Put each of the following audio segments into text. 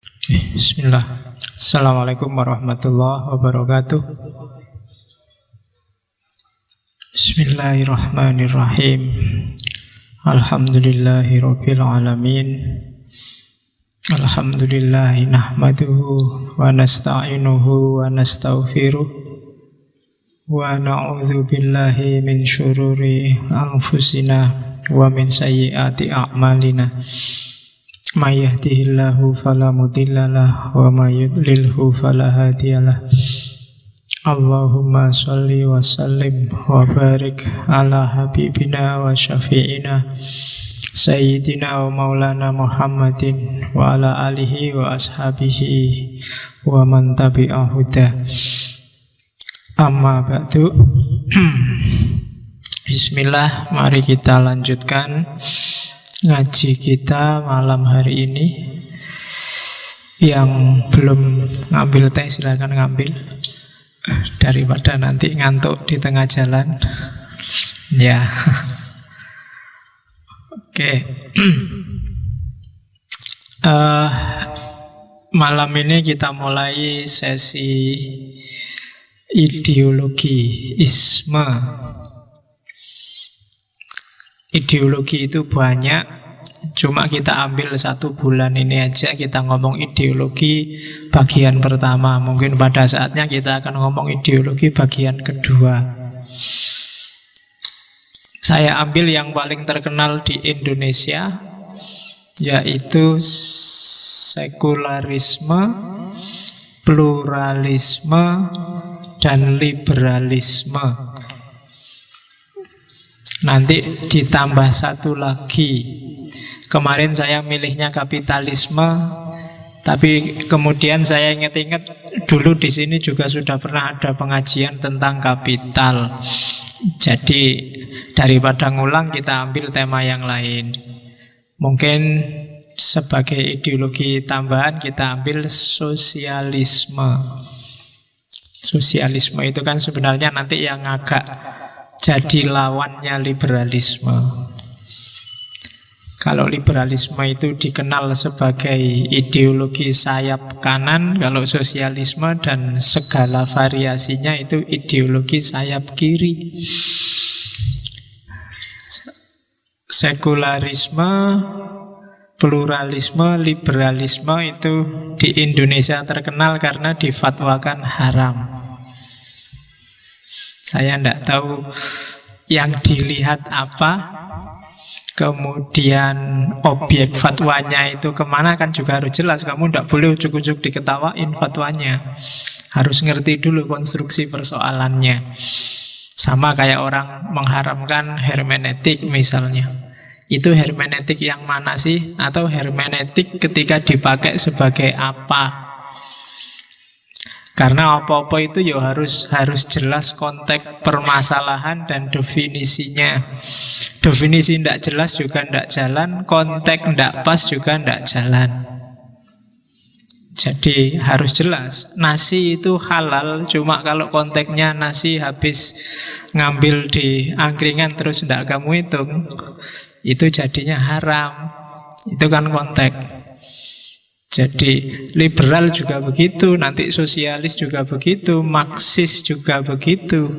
Bismillah. Assalamualaikum warahmatullahi wabarakatuh. Bismillahirrahmanirrahim. Alhamdulillahi rabbil alamin. Alhamdulillahi nahmaduhu wa nasta'inuhu wa nastaghfiruh wa na'udzu billahi min syururi anfusina wa min sayyiati a'malina. May yahdihillahu fala mudhillalah wa may yudlilhu fala hadiyalah. Allahumma shalli wa sallim wa barik ala habibina wa syafi'ina sayyidina wa maulana Muhammadin wa ala alihi wa ashabihi wa man tabi'ahu huda. Amma ba'du. Bismillah, mari kita lanjutkan ngaji kita malam hari ini. Yang belum ngambil teh silakan ngambil, daripada nanti ngantuk di tengah jalan. Ya. Oke. Malam ini kita mulai sesi ideologi isme. Ideologi itu banyak, cuma kita ambil 1 bulan ini aja kita ngomong ideologi bagian pertama. Mungkin pada saatnya kita akan ngomong ideologi bagian kedua. Saya ambil yang paling terkenal di Indonesia, yaitu sekularisme, pluralisme, dan liberalisme. Nanti ditambah 1 lagi. Kemarin saya milihnya kapitalisme, tapi kemudian saya ingat-ingat dulu di sini juga sudah pernah ada pengajian tentang kapital. Jadi daripada ngulang kita ambil tema yang lain. Mungkin sebagai ideologi tambahan kita ambil sosialisme. Sosialisme itu kan sebenarnya nanti yang agak jadi lawannya liberalisme. Kalau liberalisme itu dikenal sebagai ideologi sayap kanan, kalau sosialisme dan segala variasinya itu ideologi sayap kiri. Sekularisme, pluralisme, liberalisme itu di Indonesia terkenal karena difatwakan haram. Saya tidak tahu yang dilihat apa, kemudian objek fatwanya itu kemana, kan juga harus jelas. Kamu tidak boleh ujuk-ujuk diketawain fatwanya. Harus ngerti dulu konstruksi persoalannya. Sama kayak orang mengharamkan hermeneutik misalnya. Itu hermeneutik yang mana sih? Atau hermeneutik ketika dipakai sebagai apa? Karena apa-apa itu ya harus jelas konteks permasalahan dan definisinya. Definisi tidak jelas juga tidak jalan, konteks tidak pas juga tidak jalan. Jadi harus jelas. Nasi itu halal, cuma kalau konteksnya nasi habis ngambil di angkringan terus tidak kamu hitung, itu jadinya haram. Itu kan konteks. Jadi liberal juga begitu, nanti sosialis juga begitu, Marxis juga begitu.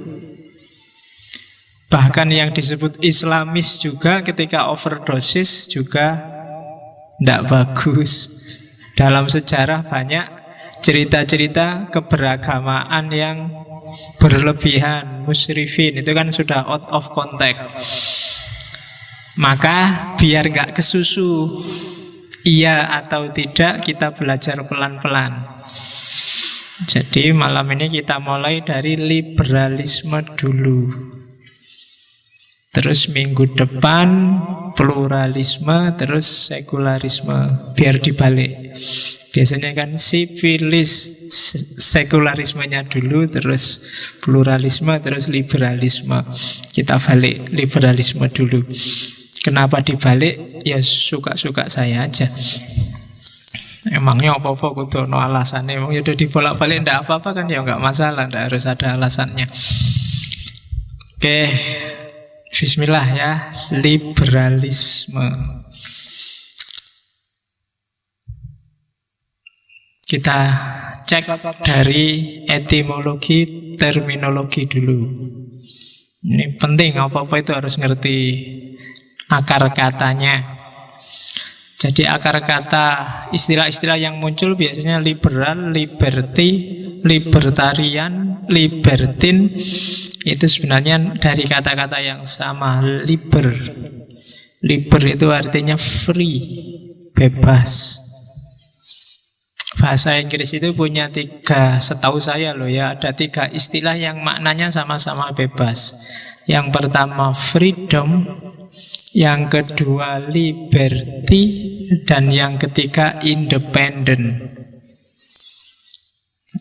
Bahkan yang disebut Islamis juga ketika overdosis juga tidak bagus. Dalam sejarah banyak cerita-cerita keberagamaan yang berlebihan, musyrifin, itu kan sudah out of context. Maka biar nggak kesusu iya atau tidak, kita belajar pelan-pelan. Jadi malam ini kita mulai dari liberalisme dulu. Terus minggu depan pluralisme, terus sekularisme. Biar dibalik. Biasanya kan sivilis, sekularismenya dulu, terus pluralisme, terus liberalisme. Kita balik, liberalisme dulu. Kenapa dibalik? Ya suka-suka saya aja. Emangnya apa-apa kudu no alasannya. Emang udah dibolak-balik ndak apa-apa kan, ya nggak masalah, ndak harus ada alasannya. Oke, bismillah ya. Liberalisme. Kita cek dari etimologi, terminologi dulu. Ini penting, apa-apa itu harus ngerti akar katanya. Jadi akar kata, istilah-istilah yang muncul biasanya liberal, liberty, libertarian, libertine. Itu sebenarnya dari kata-kata yang sama, liber. Liber itu artinya free, bebas. Bahasa Inggris itu punya 3, setahu saya loh ya, ada 3 istilah yang maknanya sama-sama bebas. Yang pertama freedom, yang kedua liberty, dan yang ketiga independent.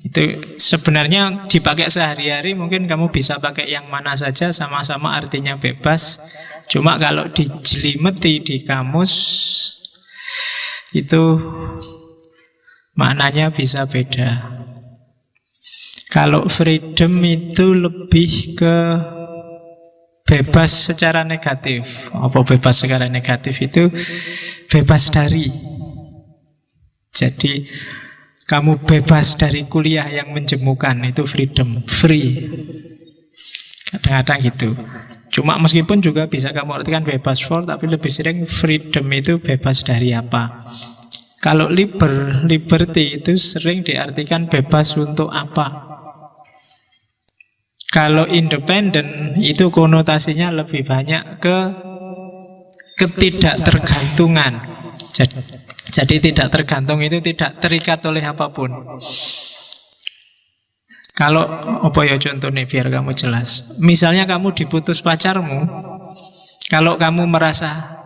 Itu sebenarnya dipakai sehari-hari, mungkin kamu bisa pakai yang mana saja, sama-sama artinya bebas. Cuma kalau dijelimeti di kamus, itu maknanya bisa beda. Kalau freedom itu lebih ke bebas secara negatif. Apa bebas secara negatif itu? Bebas dari. Jadi kamu bebas dari kuliah yang menjemukan, itu freedom, free. Kadang-kadang gitu. Cuma meskipun juga bisa kamu artikan bebas for, tapi lebih sering freedom itu bebas dari apa. Kalau liberty itu sering diartikan bebas untuk apa. Kalau independent itu konotasinya lebih banyak ke ketidaktergantungan. Jadi tidak tergantung itu tidak terikat oleh apapun. Kalau apa ya contohnya biar kamu jelas. Misalnya kamu diputus pacarmu, kalau kamu merasa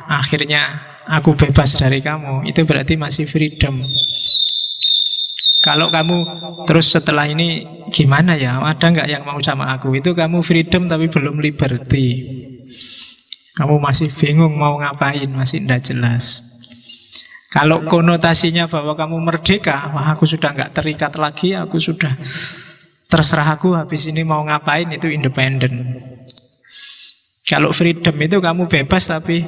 akhirnya aku bebas dari kamu, itu berarti masih freedom. Kalau kamu terus setelah ini gimana ya, ada nggak yang mau sama aku, itu kamu freedom tapi belum liberty. Kamu masih bingung mau ngapain, masih tidak jelas. Kalau konotasinya bahwa kamu merdeka, wah aku sudah nggak terikat lagi, aku sudah terserah aku habis ini mau ngapain, itu independent. Kalau freedom itu kamu bebas tapi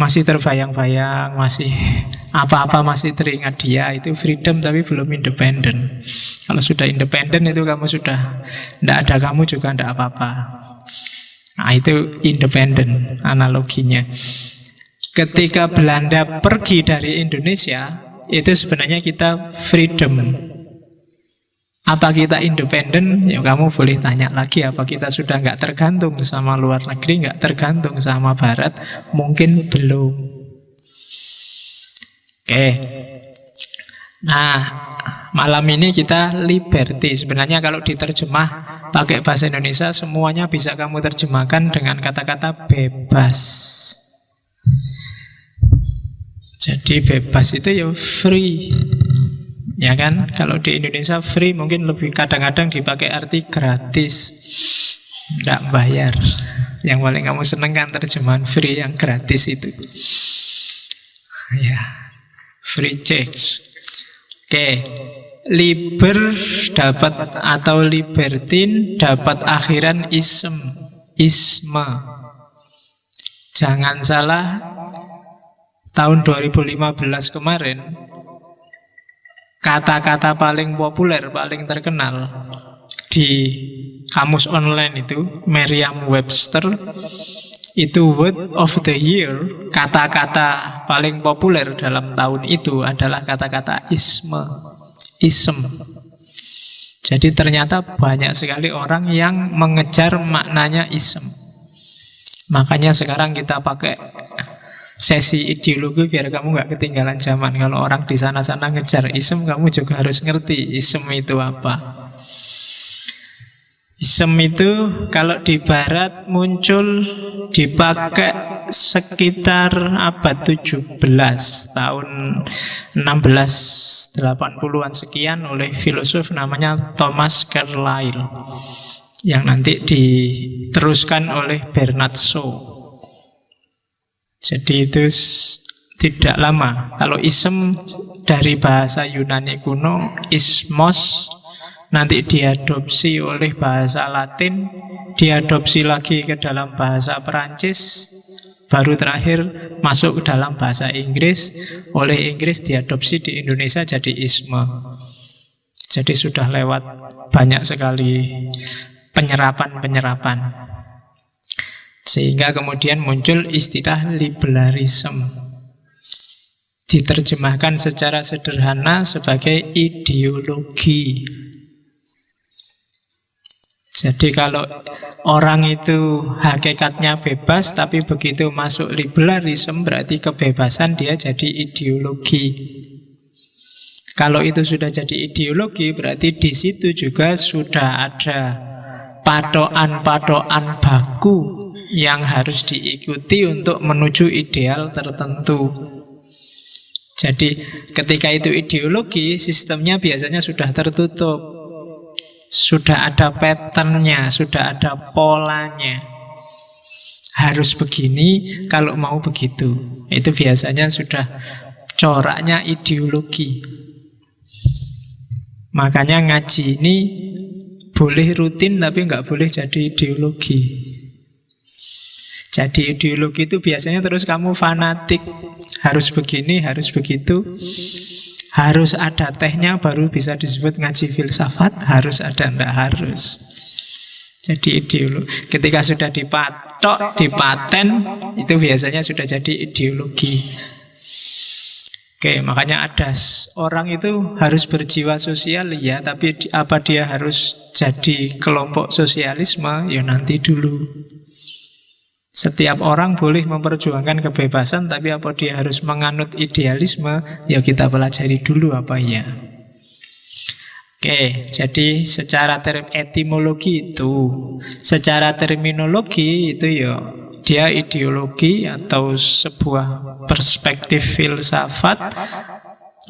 masih terbayang-bayang, masih apa-apa masih teringat dia, itu freedom tapi belum independent. Kalau sudah independent itu kamu sudah tidak ada kamu juga tidak apa-apa. Nah itu independent analoginya. Ketika Belanda pergi dari Indonesia, itu sebenarnya kita freedom. Apa kita independen? Ya kamu boleh tanya lagi, apa kita sudah nggak tergantung sama luar negeri, nggak tergantung sama barat? Mungkin belum. Oke. Nah, malam ini kita liberty. Sebenarnya kalau diterjemah pakai bahasa Indonesia, semuanya bisa kamu terjemahkan dengan kata-kata bebas. Jadi bebas itu ya free. Ya kan, kalau di Indonesia free mungkin lebih kadang-kadang dipakai arti gratis, tidak bayar. Yang paling kamu seneng kan terjemahan free yang gratis itu. Ya, free change. Oke, liber dapat atau libertine dapat akhiran isme. Jangan salah, tahun 2015 kemarin kata-kata paling populer, paling terkenal di kamus online itu, Merriam-Webster, itu word of the year, kata-kata paling populer dalam tahun itu adalah kata-kata isme. Jadi ternyata banyak sekali orang yang mengejar maknanya ism. Makanya sekarang kita pakai sesi ideologi biar kamu nggak ketinggalan zaman. Kalau orang di sana-sana ngejar ism, kamu juga harus ngerti ism itu apa. Ism itu kalau di barat muncul dipakai sekitar abad 17, tahun 1680-an sekian oleh filosof namanya Thomas Carlyle, yang nanti diteruskan oleh Bernard Shaw. Jadi itu tidak lama. Kalau ism dari bahasa Yunani kuno, ismos, nanti diadopsi oleh bahasa Latin, diadopsi lagi ke dalam bahasa Perancis, baru terakhir masuk ke dalam bahasa Inggris, oleh Inggris diadopsi di Indonesia jadi isme. Jadi sudah lewat banyak sekali penyerapan-penyerapan. Sehingga kemudian muncul istilah liberalisme. Diterjemahkan secara sederhana sebagai ideologi. Jadi kalau orang itu hakikatnya bebas, tapi begitu masuk liberalisme berarti kebebasan dia jadi ideologi. Kalau itu sudah jadi ideologi, berarti di situ juga sudah ada patokan-patokan baku yang harus diikuti untuk menuju ideal tertentu. Jadi ketika itu ideologi, sistemnya biasanya sudah tertutup. Sudah ada patternnya, sudah ada polanya. Harus begini kalau mau begitu. Itu biasanya sudah coraknya ideologi. Makanya ngaji ini boleh rutin tapi nggak boleh jadi ideologi. Jadi ideologi itu biasanya terus kamu fanatik. Harus begini, harus begitu. Harus ada tehnya baru bisa disebut ngaji filsafat. Harus ada, enggak harus. Jadi ideologi. Ketika sudah dipatok, dipaten, itu biasanya sudah jadi ideologi. Oke, makanya ada orang itu harus berjiwa sosial, ya, tapi apa dia harus jadi kelompok sosialisme? Ya nanti dulu. Setiap orang boleh memperjuangkan kebebasan, tapi apa dia harus menganut idealisme? Ya kita pelajari dulu apa ya. Oke, jadi secara etimologi itu, secara terminologi itu ya dia ideologi atau sebuah perspektif filsafat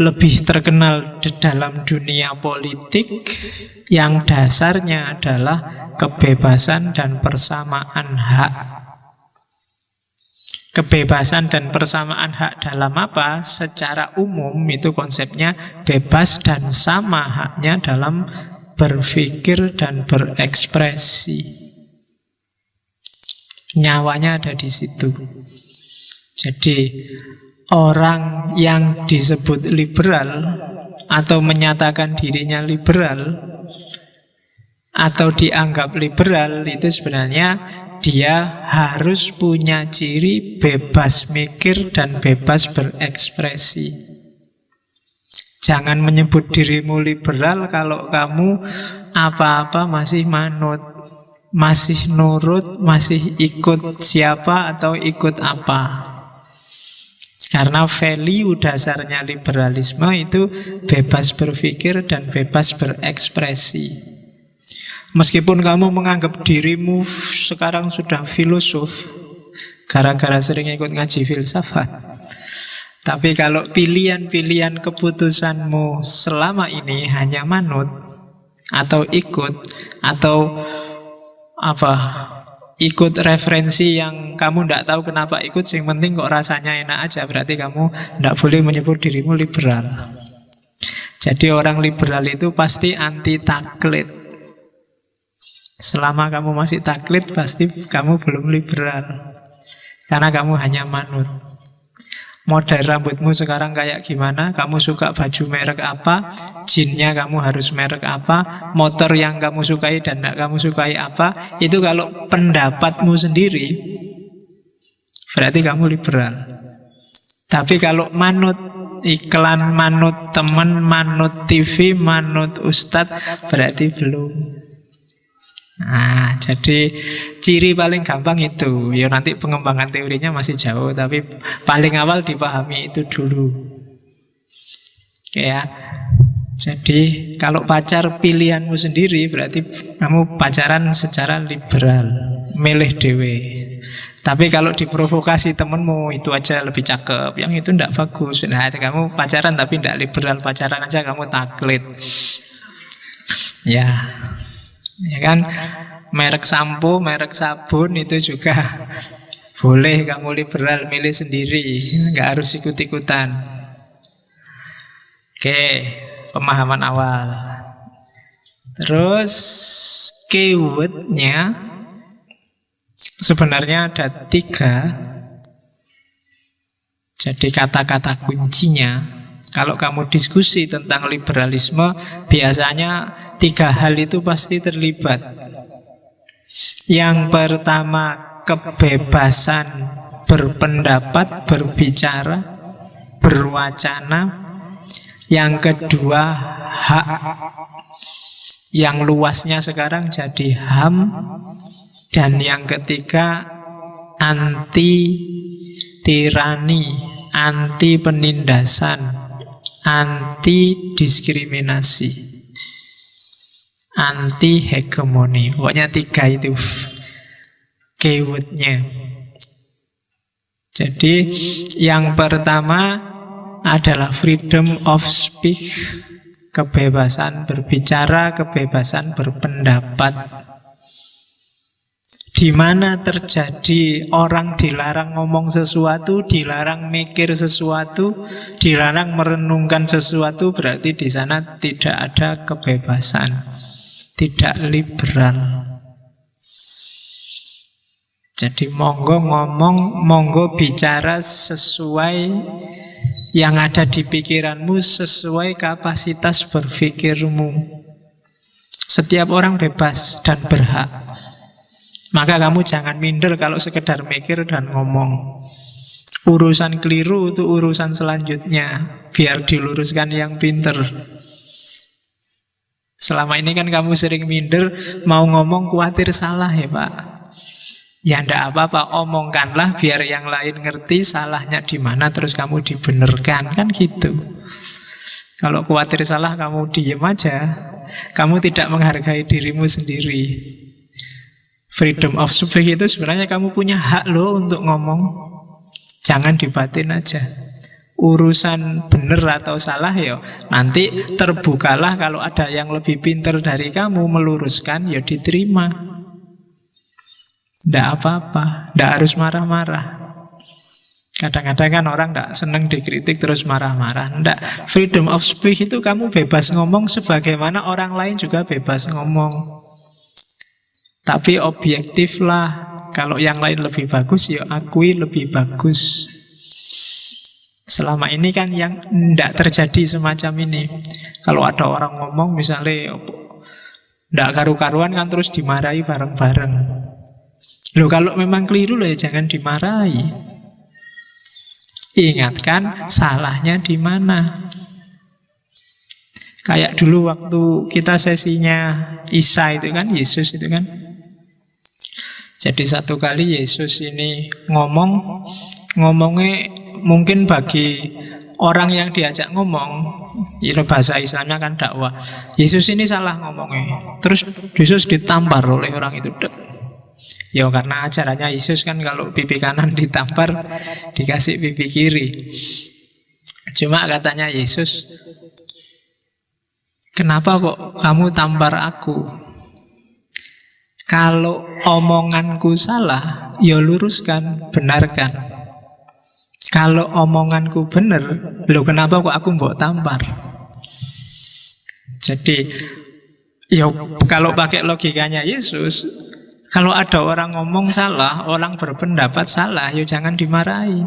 lebih terkenal di dalam dunia politik yang dasarnya adalah kebebasan dan persamaan hak. Kebebasan dan persamaan hak dalam apa? Secara umum itu konsepnya bebas dan sama haknya dalam berpikir dan berekspresi. Nyawanya ada di situ. Jadi orang yang disebut liberal atau menyatakan dirinya liberal atau dianggap liberal itu sebenarnya dia harus punya ciri bebas mikir dan bebas berekspresi. Jangan menyebut dirimu liberal kalau kamu apa-apa masih manut, masih nurut, masih ikut siapa atau ikut apa. Karena value dasarnya liberalisme itu bebas berpikir dan bebas berekspresi. Meskipun kamu menganggap dirimu sekarang sudah filosof gara-gara sering ikut ngaji filsafat, tapi kalau pilihan-pilihan keputusanmu selama ini hanya manut atau ikut atau ikut referensi yang kamu tidak tahu kenapa ikut, yang penting kok rasanya enak aja, berarti kamu tidak boleh menyebut dirimu liberal. Jadi orang liberal itu pasti anti taklid. Selama kamu masih taklid, pasti kamu belum liberal. Karena kamu hanya manut. Model rambutmu sekarang kayak gimana? Kamu suka baju merek apa? Jinnya kamu harus merek apa? Motor yang kamu sukai dan tidak kamu sukai apa? Itu kalau pendapatmu sendiri, berarti kamu liberal. Tapi kalau manut iklan, manut teman, manut TV, manut ustadz, berarti belum. Nah, jadi ciri paling gampang itu. Ya nanti pengembangan teorinya masih jauh, tapi paling awal dipahami itu dulu. Oke ya. Jadi kalau pacar pilihanmu sendiri, berarti kamu pacaran secara liberal, milih dewe. Tapi kalau diprovokasi temenmu, itu aja lebih cakep, yang itu ndak bagus. Nah, kamu pacaran tapi ndak liberal, pacaran aja kamu taklid. Ya kan, merek sampo, merek sabun itu juga boleh kamu liberal, milih sendiri, nggak harus ikut-ikutan. Oke, pemahaman awal. Terus keywordnya sebenarnya ada 3. Jadi kata-kata kuncinya, kalau kamu diskusi tentang liberalisme, biasanya 3 hal itu pasti terlibat. Yang pertama, kebebasan berpendapat, berbicara, berwacana. Yang kedua, hak, yang luasnya sekarang jadi HAM. Dan yang ketiga, anti tirani, anti penindasan, anti diskriminasi, anti hegemoni. Pokoknya 3 itu keywordnya. Jadi yang pertama adalah freedom of speech, kebebasan berbicara, kebebasan berpendapat. Di mana terjadi orang dilarang ngomong sesuatu, dilarang mikir sesuatu, dilarang merenungkan sesuatu, berarti di sana tidak ada kebebasan, tidak liberal. Jadi monggo ngomong, monggo bicara sesuai yang ada di pikiranmu, sesuai kapasitas berpikirmu. Setiap orang bebas dan berhak. Maka kamu jangan minder kalau sekedar mikir dan ngomong. Urusan keliru itu urusan selanjutnya, biar diluruskan yang pinter. Selama ini kan kamu sering minder, mau ngomong khawatir salah ya Pak. Ya ndak apa-apa, omongkanlah biar yang lain ngerti salahnya di mana, terus kamu dibenarkan, kan gitu. Kalau khawatir salah kamu diem aja, kamu tidak menghargai dirimu sendiri. Freedom of speech itu sebenarnya kamu punya hak loh untuk ngomong. Jangan dibatin aja. Urusan benar atau salah ya nanti terbukalah, kalau ada yang lebih pintar dari kamu meluruskan ya diterima. Nggak apa-apa, nggak harus marah-marah. Kadang-kadang kan orang nggak seneng dikritik terus marah-marah. Nggak, freedom of speech itu kamu bebas ngomong sebagaimana orang lain juga bebas ngomong. Tapi objektif lah. Kalau yang lain lebih bagus, ya akui lebih bagus. Selama ini kan yang tidak terjadi semacam ini. Kalau ada orang ngomong misalnya tidak karu-karuan kan terus dimarahi bareng-bareng. Loh kalau memang keliru loh ya jangan dimarahi. Ingatkan salahnya di mana. Kayak dulu waktu kita sesinya Isa itu kan, Yesus itu kan. Jadi satu kali Yesus ini ngomongnya mungkin bagi orang yang diajak ngomong, itu bahasa Islamnya kan dakwah. Yesus ini salah ngomongnya, terus Yesus ditampar oleh orang itu. Ya karena ajarannya Yesus kan kalau pipi kanan ditampar, dikasih pipi kiri. Cuma katanya Yesus, kenapa kok kamu tampar aku? Kalau omonganku salah, ya luruskan, benarkan. Kalau omonganku benar, loh kenapa kok aku mbok tampar? Jadi, ya kalau pakai logikanya Yesus, kalau ada orang ngomong salah, orang berpendapat salah, ya jangan dimarahi.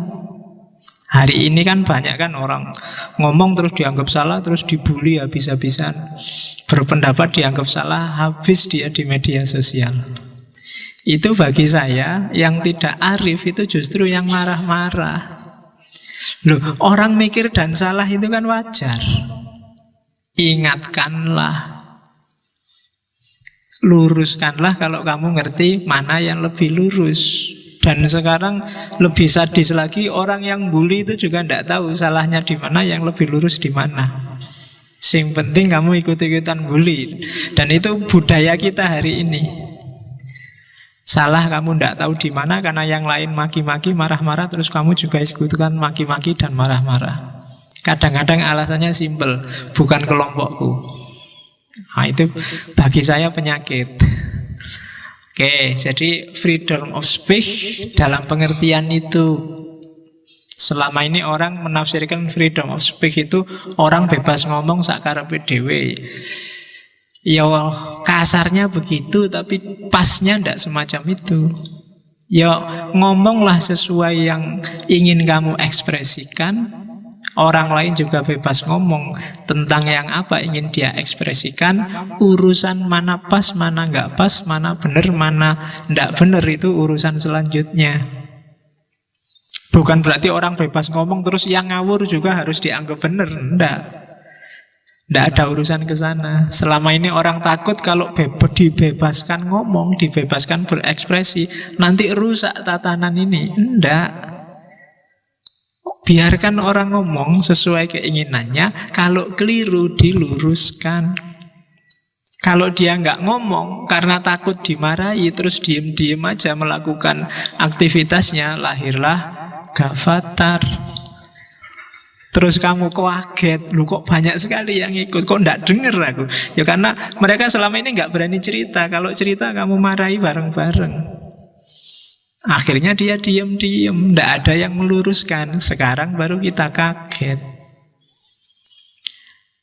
Hari ini kan banyak kan orang ngomong terus dianggap salah, terus dibully habis-habisan. Berpendapat dianggap salah, habis dia di media sosial. Itu bagi saya, yang tidak arif itu justru yang marah-marah. Loh, orang mikir dan salah itu kan wajar. Ingatkanlah. Luruskanlah kalau kamu ngerti mana yang lebih lurus. Dan sekarang lebih sadis lagi, orang yang bully itu juga tidak tahu salahnya di mana, yang lebih lurus di mana. Sing penting kamu ikut-ikutan bully. Dan itu budaya kita hari ini. Salah kamu tidak tahu di mana karena yang lain maki-maki, marah-marah, terus kamu juga ikutan maki-maki dan marah-marah. Kadang-kadang alasannya simpel, bukan kelompokku. Nah, itu bagi saya penyakit. Oke, jadi freedom of speech dalam pengertian itu. Selama ini orang menafsirkan freedom of speech itu orang bebas ngomong sakarepe dhewe. Ya kasarnya begitu, tapi pasnya ndak semacam itu. Ya ngomonglah sesuai yang ingin kamu ekspresikan. Orang lain juga bebas ngomong tentang yang apa ingin dia ekspresikan. Urusan mana pas, mana nggak pas, mana benar, mana nggak benar, itu urusan selanjutnya. Bukan berarti orang bebas ngomong terus yang ngawur juga harus dianggap benar. Nggak ada urusan ke sana. Selama ini orang takut kalau dibebaskan ngomong, dibebaskan berekspresi, nanti rusak tatanan ini. Nggak. Biarkan orang ngomong sesuai keinginannya. Kalau keliru diluruskan. Kalau dia nggak ngomong karena takut dimarahi, terus diem-diem aja melakukan aktivitasnya, lahirlah Gavatar. Terus kamu kaget, lu kok banyak sekali yang ikut, kok nggak denger aku? Ya karena mereka selama ini nggak berani cerita. Kalau cerita kamu marahi bareng-bareng. Akhirnya dia diem-diem, nggak ada yang meluruskan. Sekarang baru kita kaget.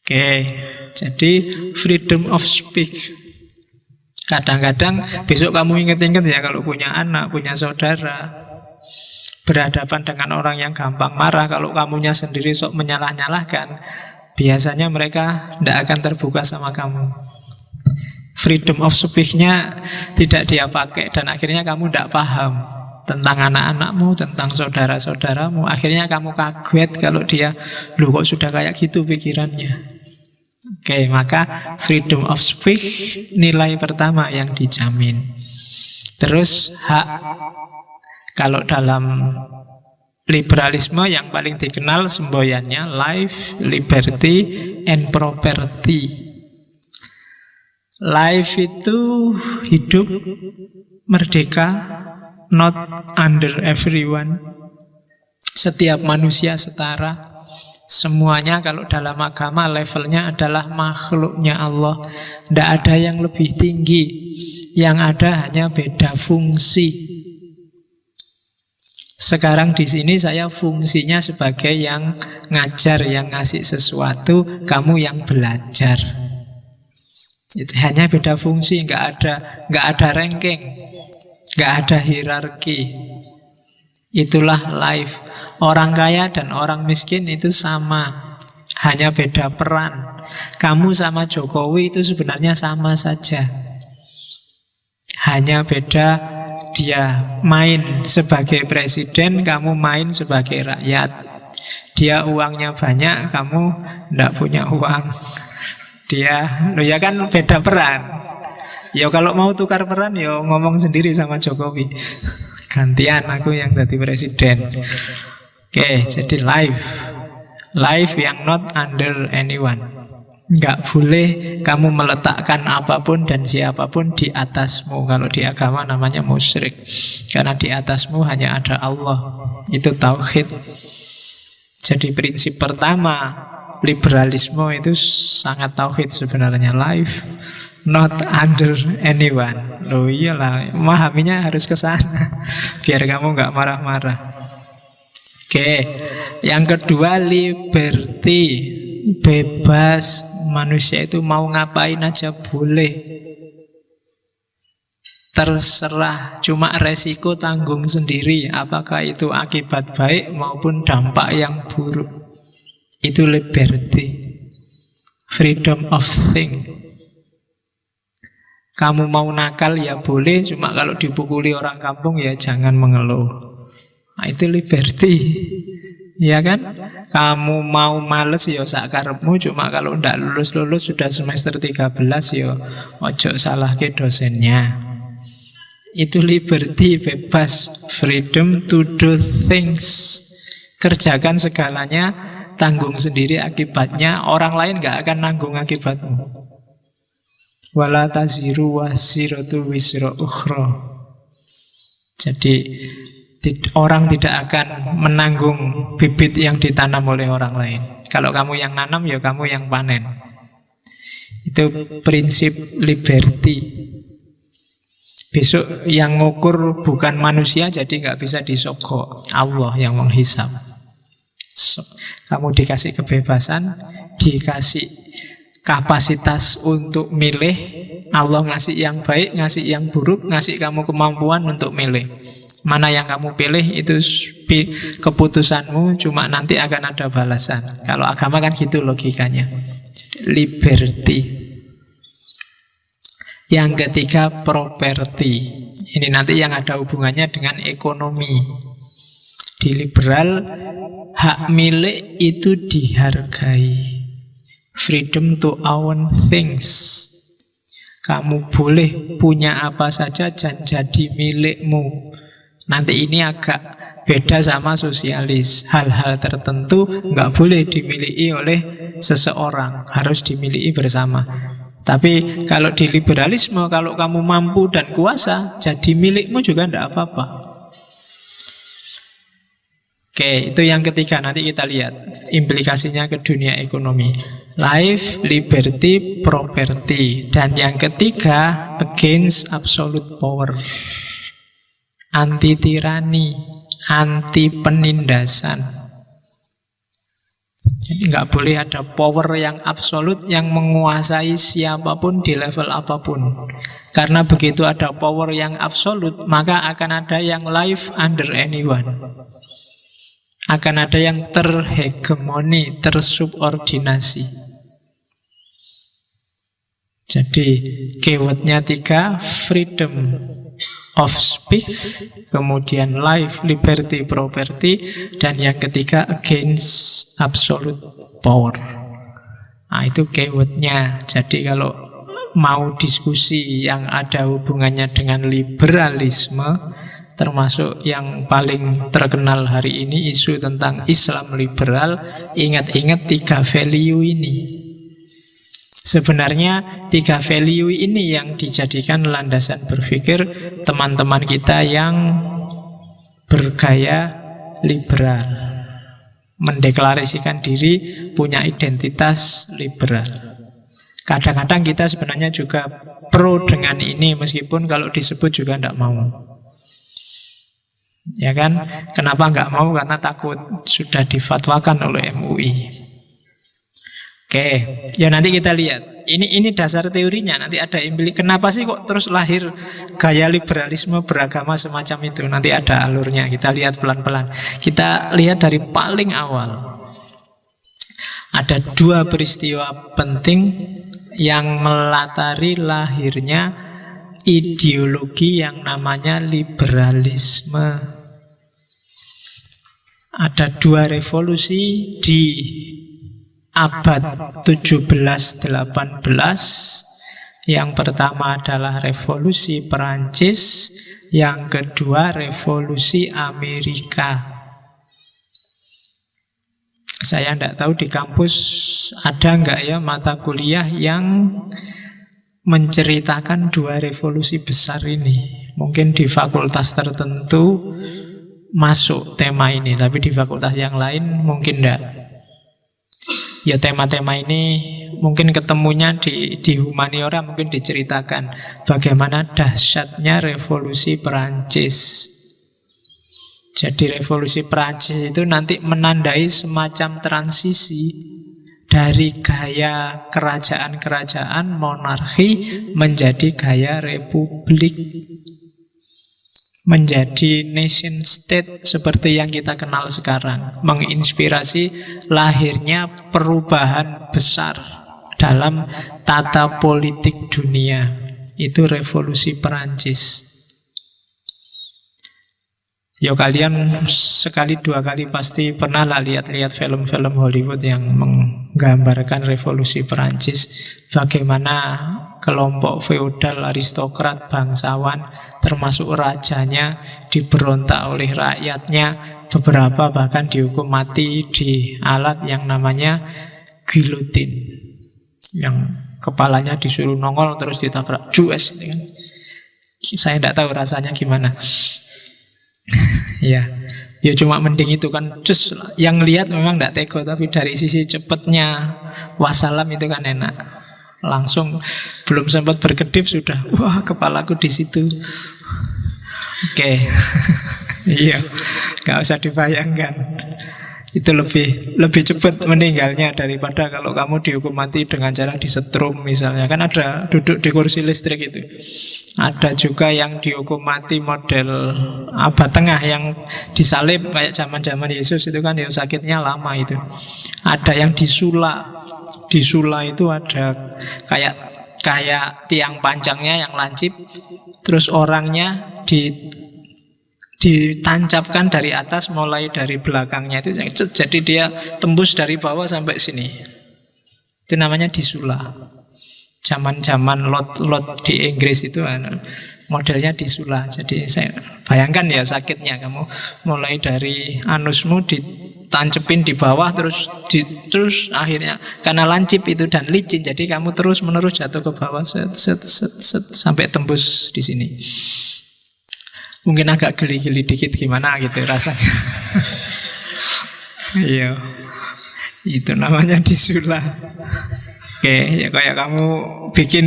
Oke, jadi freedom of speech. Kadang-kadang besok kamu inget-inget ya, kalau punya anak, punya saudara, berhadapan dengan orang yang gampang marah, kalau kamunya sendiri sok menyalah-nyalahkan, biasanya mereka tidak akan terbuka sama kamu. Freedom of speech-nya tidak dia pakai, dan akhirnya kamu tidak paham tentang anak-anakmu, tentang saudara-saudaramu. Akhirnya kamu kaget kalau dia, loh kok sudah kayak gitu pikirannya. Oke, maka freedom of speech nilai pertama yang dijamin. Terus hak, kalau dalam liberalisme yang paling dikenal semboyannya life, liberty, and property. Life itu hidup merdeka, not under everyone. Setiap manusia setara. Semuanya kalau dalam agama levelnya adalah makhluknya Allah. Tidak ada yang lebih tinggi. Yang ada hanya beda fungsi. Sekarang di sini saya fungsinya sebagai yang ngajar, yang ngasih sesuatu, kamu yang belajar. Itu hanya beda fungsi, nggak ada ranking, nggak ada hierarki. Itulah life. Orang kaya dan orang miskin itu sama, hanya beda peran. Kamu sama Jokowi itu sebenarnya sama saja, hanya beda dia main sebagai presiden, kamu main sebagai rakyat. Dia uangnya banyak, kamu nggak punya uang. Dia, ya kan beda peran. Ya kalau mau tukar peran, ya ngomong sendiri sama Jokowi. Gantian aku yang jadi presiden. Oke, jadi life yang not under anyone. Nggak boleh kamu meletakkan apapun dan siapapun di atasmu. Kalau di agama namanya musyrik. Karena di atasmu hanya ada Allah. Itu tauhid. Jadi prinsip pertama liberalisme itu sangat tauhid sebenarnya. Life not under anyone. Loh iyalah, memahaminya harus ke sana biar kamu nggak marah-marah. Oke, yang kedua liberty, bebas. Manusia itu mau ngapain aja boleh, terserah, cuma resiko tanggung sendiri. Apakah itu akibat baik maupun dampak yang buruk. Itu liberty, freedom of think. Kamu mau nakal ya boleh, cuma kalau dipukuli orang kampung ya jangan mengeluh. Nah, itu liberty, ya kan? Kamu mau males ya sakarepmu, cuma kalau ndak lulus-lulus sudah semester 13 ya ojo salahke dosennya. Itu liberty, bebas, freedom to do things. Kerjakan segalanya, tanggung sendiri akibatnya. Orang lain gak akan nanggung akibatmu. Wala taziru waziratu wisra ukhra. Jadi orang tidak akan menanggung bibit yang ditanam oleh orang lain. Kalau kamu yang nanam, ya kamu yang panen. Itu prinsip liberty. Besok yang ngukur bukan manusia, jadi nggak bisa disogok. Allah yang menghisap. Kamu dikasih kebebasan, dikasih kapasitas untuk milih. Allah ngasih yang baik, ngasih yang buruk, ngasih kamu kemampuan untuk milih. Mana yang kamu pilih itu keputusanmu, cuma nanti akan ada balasan. Kalau agama kan gitu logikanya. Liberty. Yang ketiga, property. Ini nanti yang ada hubungannya dengan ekonomi. Di liberal, hak milik itu dihargai. Freedom to own things. Kamu boleh punya apa saja dan jadi milikmu. Nanti ini agak beda sama sosialis. Hal-hal tertentu nggak boleh dimiliki oleh seseorang, harus dimiliki bersama. Tapi kalau di liberalisme, kalau kamu mampu dan kuasa, jadi milikmu juga tidak apa-apa. Oke, itu yang ketiga. Nanti kita lihat implikasinya ke dunia ekonomi. Life, liberty, property. Dan yang ketiga, against absolute power. Anti tirani, anti penindasan. Jadi nggak boleh ada power yang absolut yang menguasai siapapun di level apapun. Karena begitu ada power yang absolut, maka akan ada yang live under anyone. Akan ada yang terhegemoni, tersubordinasi. Jadi keywordnya 3, freedom of speech, kemudian life, liberty, property, dan yang ketiga against absolute power. Nah, itu keywordnya. Jadi kalau mau diskusi yang ada hubungannya dengan liberalisme, termasuk yang paling terkenal hari ini, isu tentang Islam liberal, ingat-ingat 3 value ini. Sebenarnya 3 value ini yang dijadikan landasan berpikir teman-teman kita yang bergaya liberal, mendeklarasikan diri punya identitas liberal. Kadang-kadang kita sebenarnya juga pro dengan ini, meskipun kalau disebut juga tidak mau. Ya kan? Kenapa nggak mau? Karena takut, sudah difatwakan oleh MUI. Oke, ya nanti kita lihat. Ini dasar teorinya. Nanti ada kenapa sih kok terus lahir gaya liberalisme beragama semacam itu? Nanti ada alurnya. Kita lihat pelan-pelan. Kita lihat dari paling awal. Ada 2 peristiwa penting yang melatari lahirnya ideologi yang namanya liberalisme. Ada 2 revolusi di abad 17-18. Yang pertama adalah revolusi Perancis, yang kedua revolusi Amerika. Saya tidak tahu di kampus ada nggak ya mata kuliah yang menceritakan 2 revolusi besar ini. Mungkin di fakultas tertentu masuk tema ini, tapi di fakultas yang lain mungkin tidak. Ya tema-tema ini mungkin ketemunya di humaniora, mungkin diceritakan bagaimana dahsyatnya revolusi Perancis. Jadi revolusi Perancis itu nanti menandai semacam transisi dari gaya kerajaan-kerajaan monarki menjadi gaya republik, menjadi nation state seperti yang kita kenal sekarang, menginspirasi lahirnya perubahan besar dalam tata politik dunia. Itu revolusi Perancis. Ya kalian sekali 2 kali pasti pernah lah lihat-lihat film-film Hollywood yang menggambarkan revolusi Perancis, bagaimana kelompok feodal, aristokrat, bangsawan, termasuk rajanya diberontak oleh rakyatnya, beberapa bahkan dihukum mati di alat yang namanya gilotin, yang kepalanya disuruh nongol terus ditabrak jues. Saya tidak tahu rasanya gimana. Ya, ya cuma mending itu kan. Cus, yang lihat memang tidak tega, tapi dari sisi cepatnya wassalam itu kan enak. Langsung belum sempat berkedip sudah, wah kepalaku di situ. Oke. Iya, nggak usah dibayangkan. Itu lebih cepat meninggalnya daripada kalau kamu dihukum mati dengan cara disetrum misalnya. Kan ada duduk di kursi listrik itu. Ada juga yang dihukum mati model abad tengah yang disalib kayak zaman-zaman Yesus itu kan ya sakitnya lama itu. Ada yang disula. Disula itu ada kayak tiang panjangnya yang lancip, terus orangnya ditancapkan dari atas mulai dari belakangnya itu, jadi dia tembus dari bawah sampai sini. Itu namanya disula. Zaman-zaman lot di Inggris itu modelnya disula. Jadi saya bayangkan ya sakitnya, kamu mulai dari anusmu ditancepin di bawah terus akhirnya karena lancip itu dan licin, jadi kamu terus menerus jatuh ke bawah set, sampai tembus di sini. Mungkin agak geli-geli dikit gimana gitu rasanya. Iya. Itu namanya disula. Oke, ya kayak kamu bikin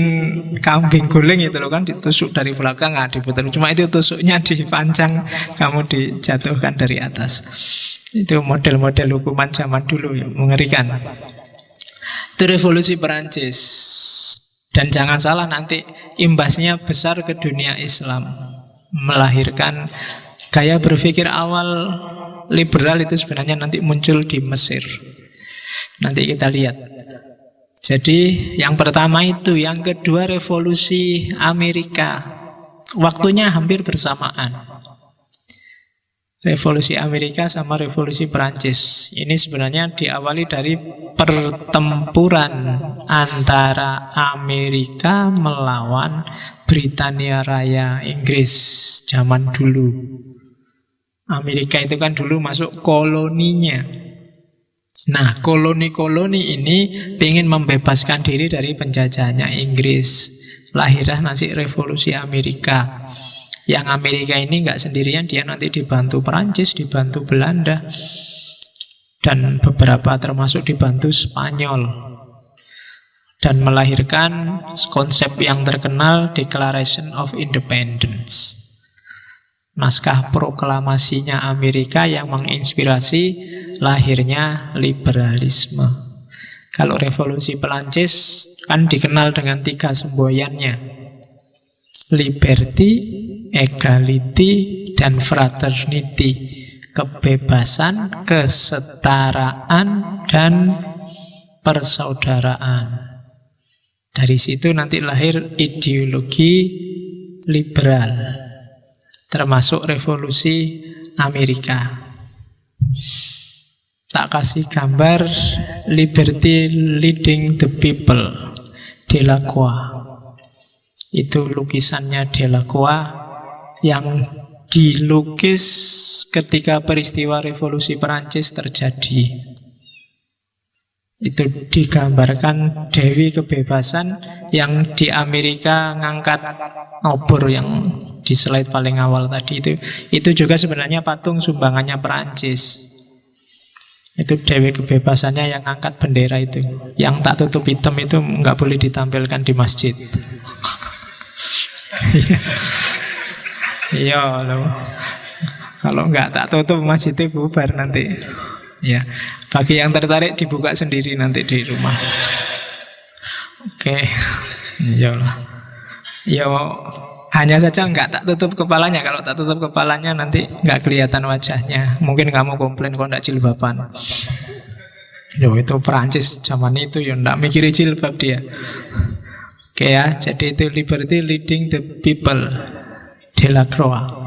kambing guling itu loh kan, ditusuk dari belakang, diputar. Cuma itu tusuknya dipancang, kamu dijatuhkan dari atas. Itu model-model hukuman zaman dulu ya, mengerikan. Itu revolusi Perancis. Dan jangan salah nanti imbasnya besar ke dunia Islam. Melahirkan gaya berpikir awal liberal itu sebenarnya nanti muncul di Mesir. Nanti kita lihat. Jadi yang pertama itu, yang kedua revolusi Amerika. Waktunya hampir bersamaan. Revolusi Amerika sama revolusi Perancis. Ini sebenarnya diawali dari pertempuran antara Amerika melawan Britania Raya Inggris zaman dulu. Amerika itu kan dulu masuk koloninya. Nah, koloni-koloni ini ingin membebaskan diri dari penjajahannya Inggris. Lahirlah nanti revolusi Amerika. Yang Amerika ini nggak sendirian, dia nanti dibantu Perancis, dibantu Belanda, dan beberapa termasuk dibantu Spanyol. Dan melahirkan konsep yang terkenal Declaration of Independence. Naskah proklamasinya Amerika yang menginspirasi lahirnya liberalisme. Kalau revolusi Perancis kan dikenal dengan 3 semboyannya. Liberty, equality, dan fraternity. Kebebasan, kesetaraan, dan persaudaraan. Dari situ nanti lahir ideologi liberal, termasuk revolusi Amerika. Tak kasih gambar Liberty Leading the People, Delacroix. Itu lukisannya Delacroix yang dilukis ketika peristiwa revolusi Perancis terjadi. Itu digambarkan Dewi Kebebasan yang di Amerika ngangkat obor yang di slide paling awal tadi itu juga sebenarnya patung sumbangannya Perancis. Itu Dewi Kebebasannya yang angkat bendera itu. Yang tak tutup hitam itu nggak boleh ditampilkan di masjid. Iya loh. Kalau nggak tak tutup masjidnya bubar nanti. Ya, bagi yang tertarik dibuka sendiri nanti di rumah. Oke, iyalah. Ya, hanya saja nggak tak tutup kepalanya. Kalau tak tutup kepalanya nanti nggak kelihatan wajahnya. Mungkin kamu komplain kok nggak jilbaban. Yo, itu Perancis zaman itu ya nggak mikiri jilbab dia. Oke ya, jadi itu Liberty Leading the People, Delacroix.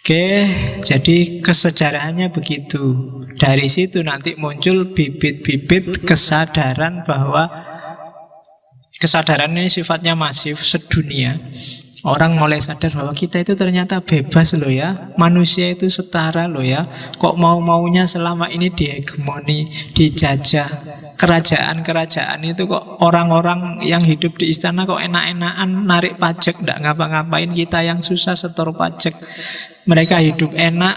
Oke, jadi kesejarahannya begitu. Dari situ nanti muncul bibit-bibit kesadaran bahwa kesadaran ini sifatnya masif sedunia. Orang mulai sadar bahwa kita itu ternyata bebas loh ya. Manusia itu setara loh ya. Kok mau-maunya selama ini dihegemoni, dijajah. Kerajaan-kerajaan itu kok orang-orang yang hidup di istana kok enak-enakan narik pajak, nggak ngapa-ngapain. Kita yang susah setor pajak. Mereka hidup enak,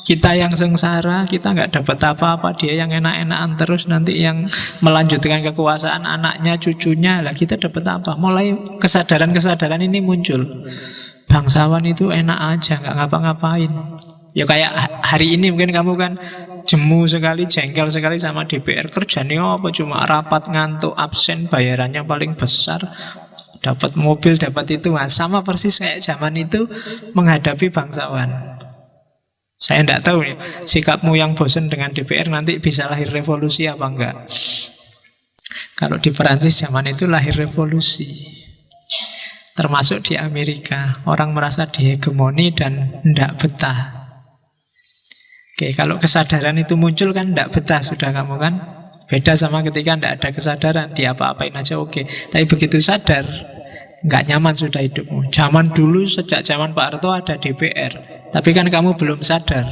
kita yang sengsara, kita nggak dapat apa-apa. Dia yang enak-enakan terus, nanti yang melanjutkan kekuasaan anaknya, cucunya, lah kita dapat apa? Mulai kesadaran-kesadaran ini muncul. Bangsawan itu enak aja, nggak ngapa-ngapain. Ya kayak hari ini mungkin kamu kan jemu sekali, jengkel sekali sama DPR. Kerjanya apa? Cuma rapat, ngantuk, absen, bayarannya paling besar, dapat mobil, dapat itu. Nah, sama persis kayak zaman itu menghadapi bangsawan. Saya tidak tahu ya, sikapmu yang bosan dengan DPR nanti bisa lahir revolusi apa enggak. Kalau di Perancis zaman itu lahir revolusi. Termasuk di Amerika, orang merasa dihegemoni dan tidak betah. Oke, kalau kesadaran itu muncul kan tidak betah sudah kamu kan. Beda sama ketika tidak ada kesadaran, diapa-apain aja oke. Tapi begitu sadar, nggak nyaman sudah hidupmu. Zaman dulu, sejak zaman Pak Harto ada DPR, tapi kan kamu belum sadar.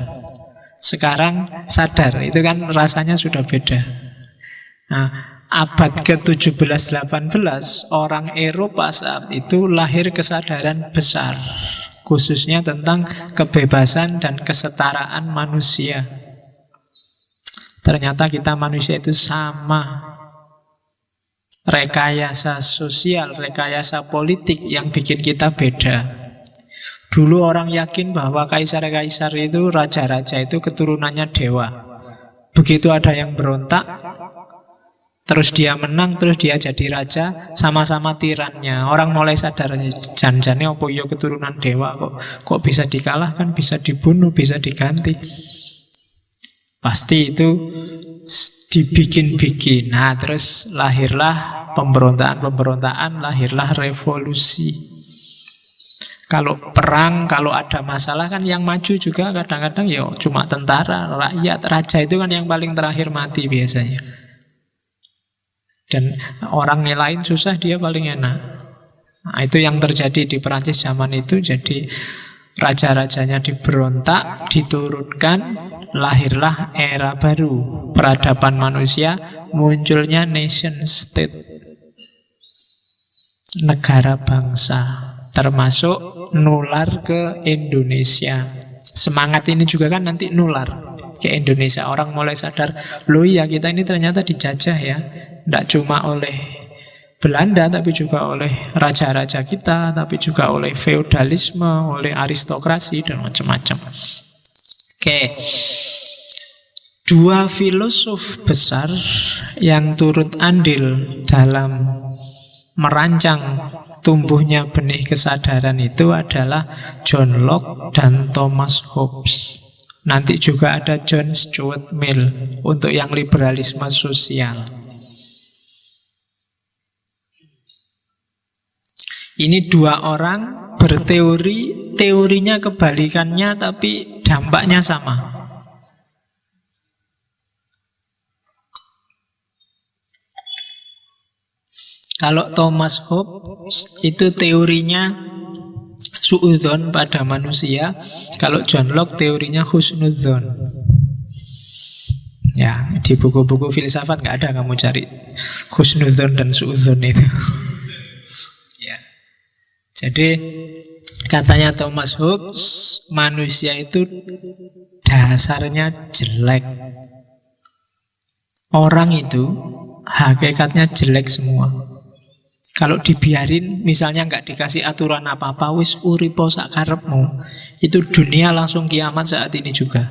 Sekarang sadar, itu kan rasanya sudah beda. Nah, abad ke-17-18 orang Eropa saat itu lahir kesadaran besar, khususnya tentang kebebasan dan kesetaraan manusia. Ternyata kita manusia itu sama. Rekayasa sosial, rekayasa politik yang bikin kita beda. Dulu orang yakin bahwa kaisar-kaisar itu, raja-raja itu keturunannya dewa. Begitu ada yang berontak, terus dia menang, terus dia jadi raja, sama-sama tirannya. Orang mulai sadar, janjane apa ya keturunan dewa kok bisa dikalahkan, bisa dibunuh, bisa diganti. Pasti itu dibikin-bikin. Nah, terus lahirlah pemberontakan-pemberontakan, lahirlah revolusi. Kalau perang, kalau ada masalah kan yang maju juga kadang-kadang ya cuma tentara, rakyat, raja itu kan yang paling terakhir mati biasanya. Dan orang lain susah, dia paling enak. Nah, itu yang terjadi di Perancis zaman itu. Jadi raja-rajanya diberontak, diturunkan, lahirlah era baru, peradaban manusia, munculnya nation state, negara bangsa, termasuk nular ke Indonesia. Semangat ini juga kan nanti nular ke Indonesia. Orang mulai sadar, loh ya kita ini ternyata dijajah ya. Tidak cuma oleh Belanda, tapi juga oleh raja-raja kita, tapi juga oleh feodalisme, oleh aristokrasi, dan macam-macam. Oke. Dua filosof besar yang turut andil dalam merancang tumbuhnya benih kesadaran itu adalah John Locke dan Thomas Hobbes. Nanti juga ada John Stuart Mill untuk yang liberalisme sosial. Ini dua orang berteori, teorinya kebalikannya tapi dampaknya sama. Kalau Thomas Hobbes itu teorinya suudzon pada manusia, kalau John Locke teorinya husnudzon. Ya, di buku-buku filsafat nggak ada kamu cari husnudzon dan suudzon itu. Ya. Jadi katanya Thomas Hobbes, manusia itu dasarnya jelek. Orang itu hakikatnya jelek semua. Kalau dibiarin, misalnya nggak dikasih aturan apa-apa, wis uripo sak karepmu, itu dunia langsung kiamat saat ini juga.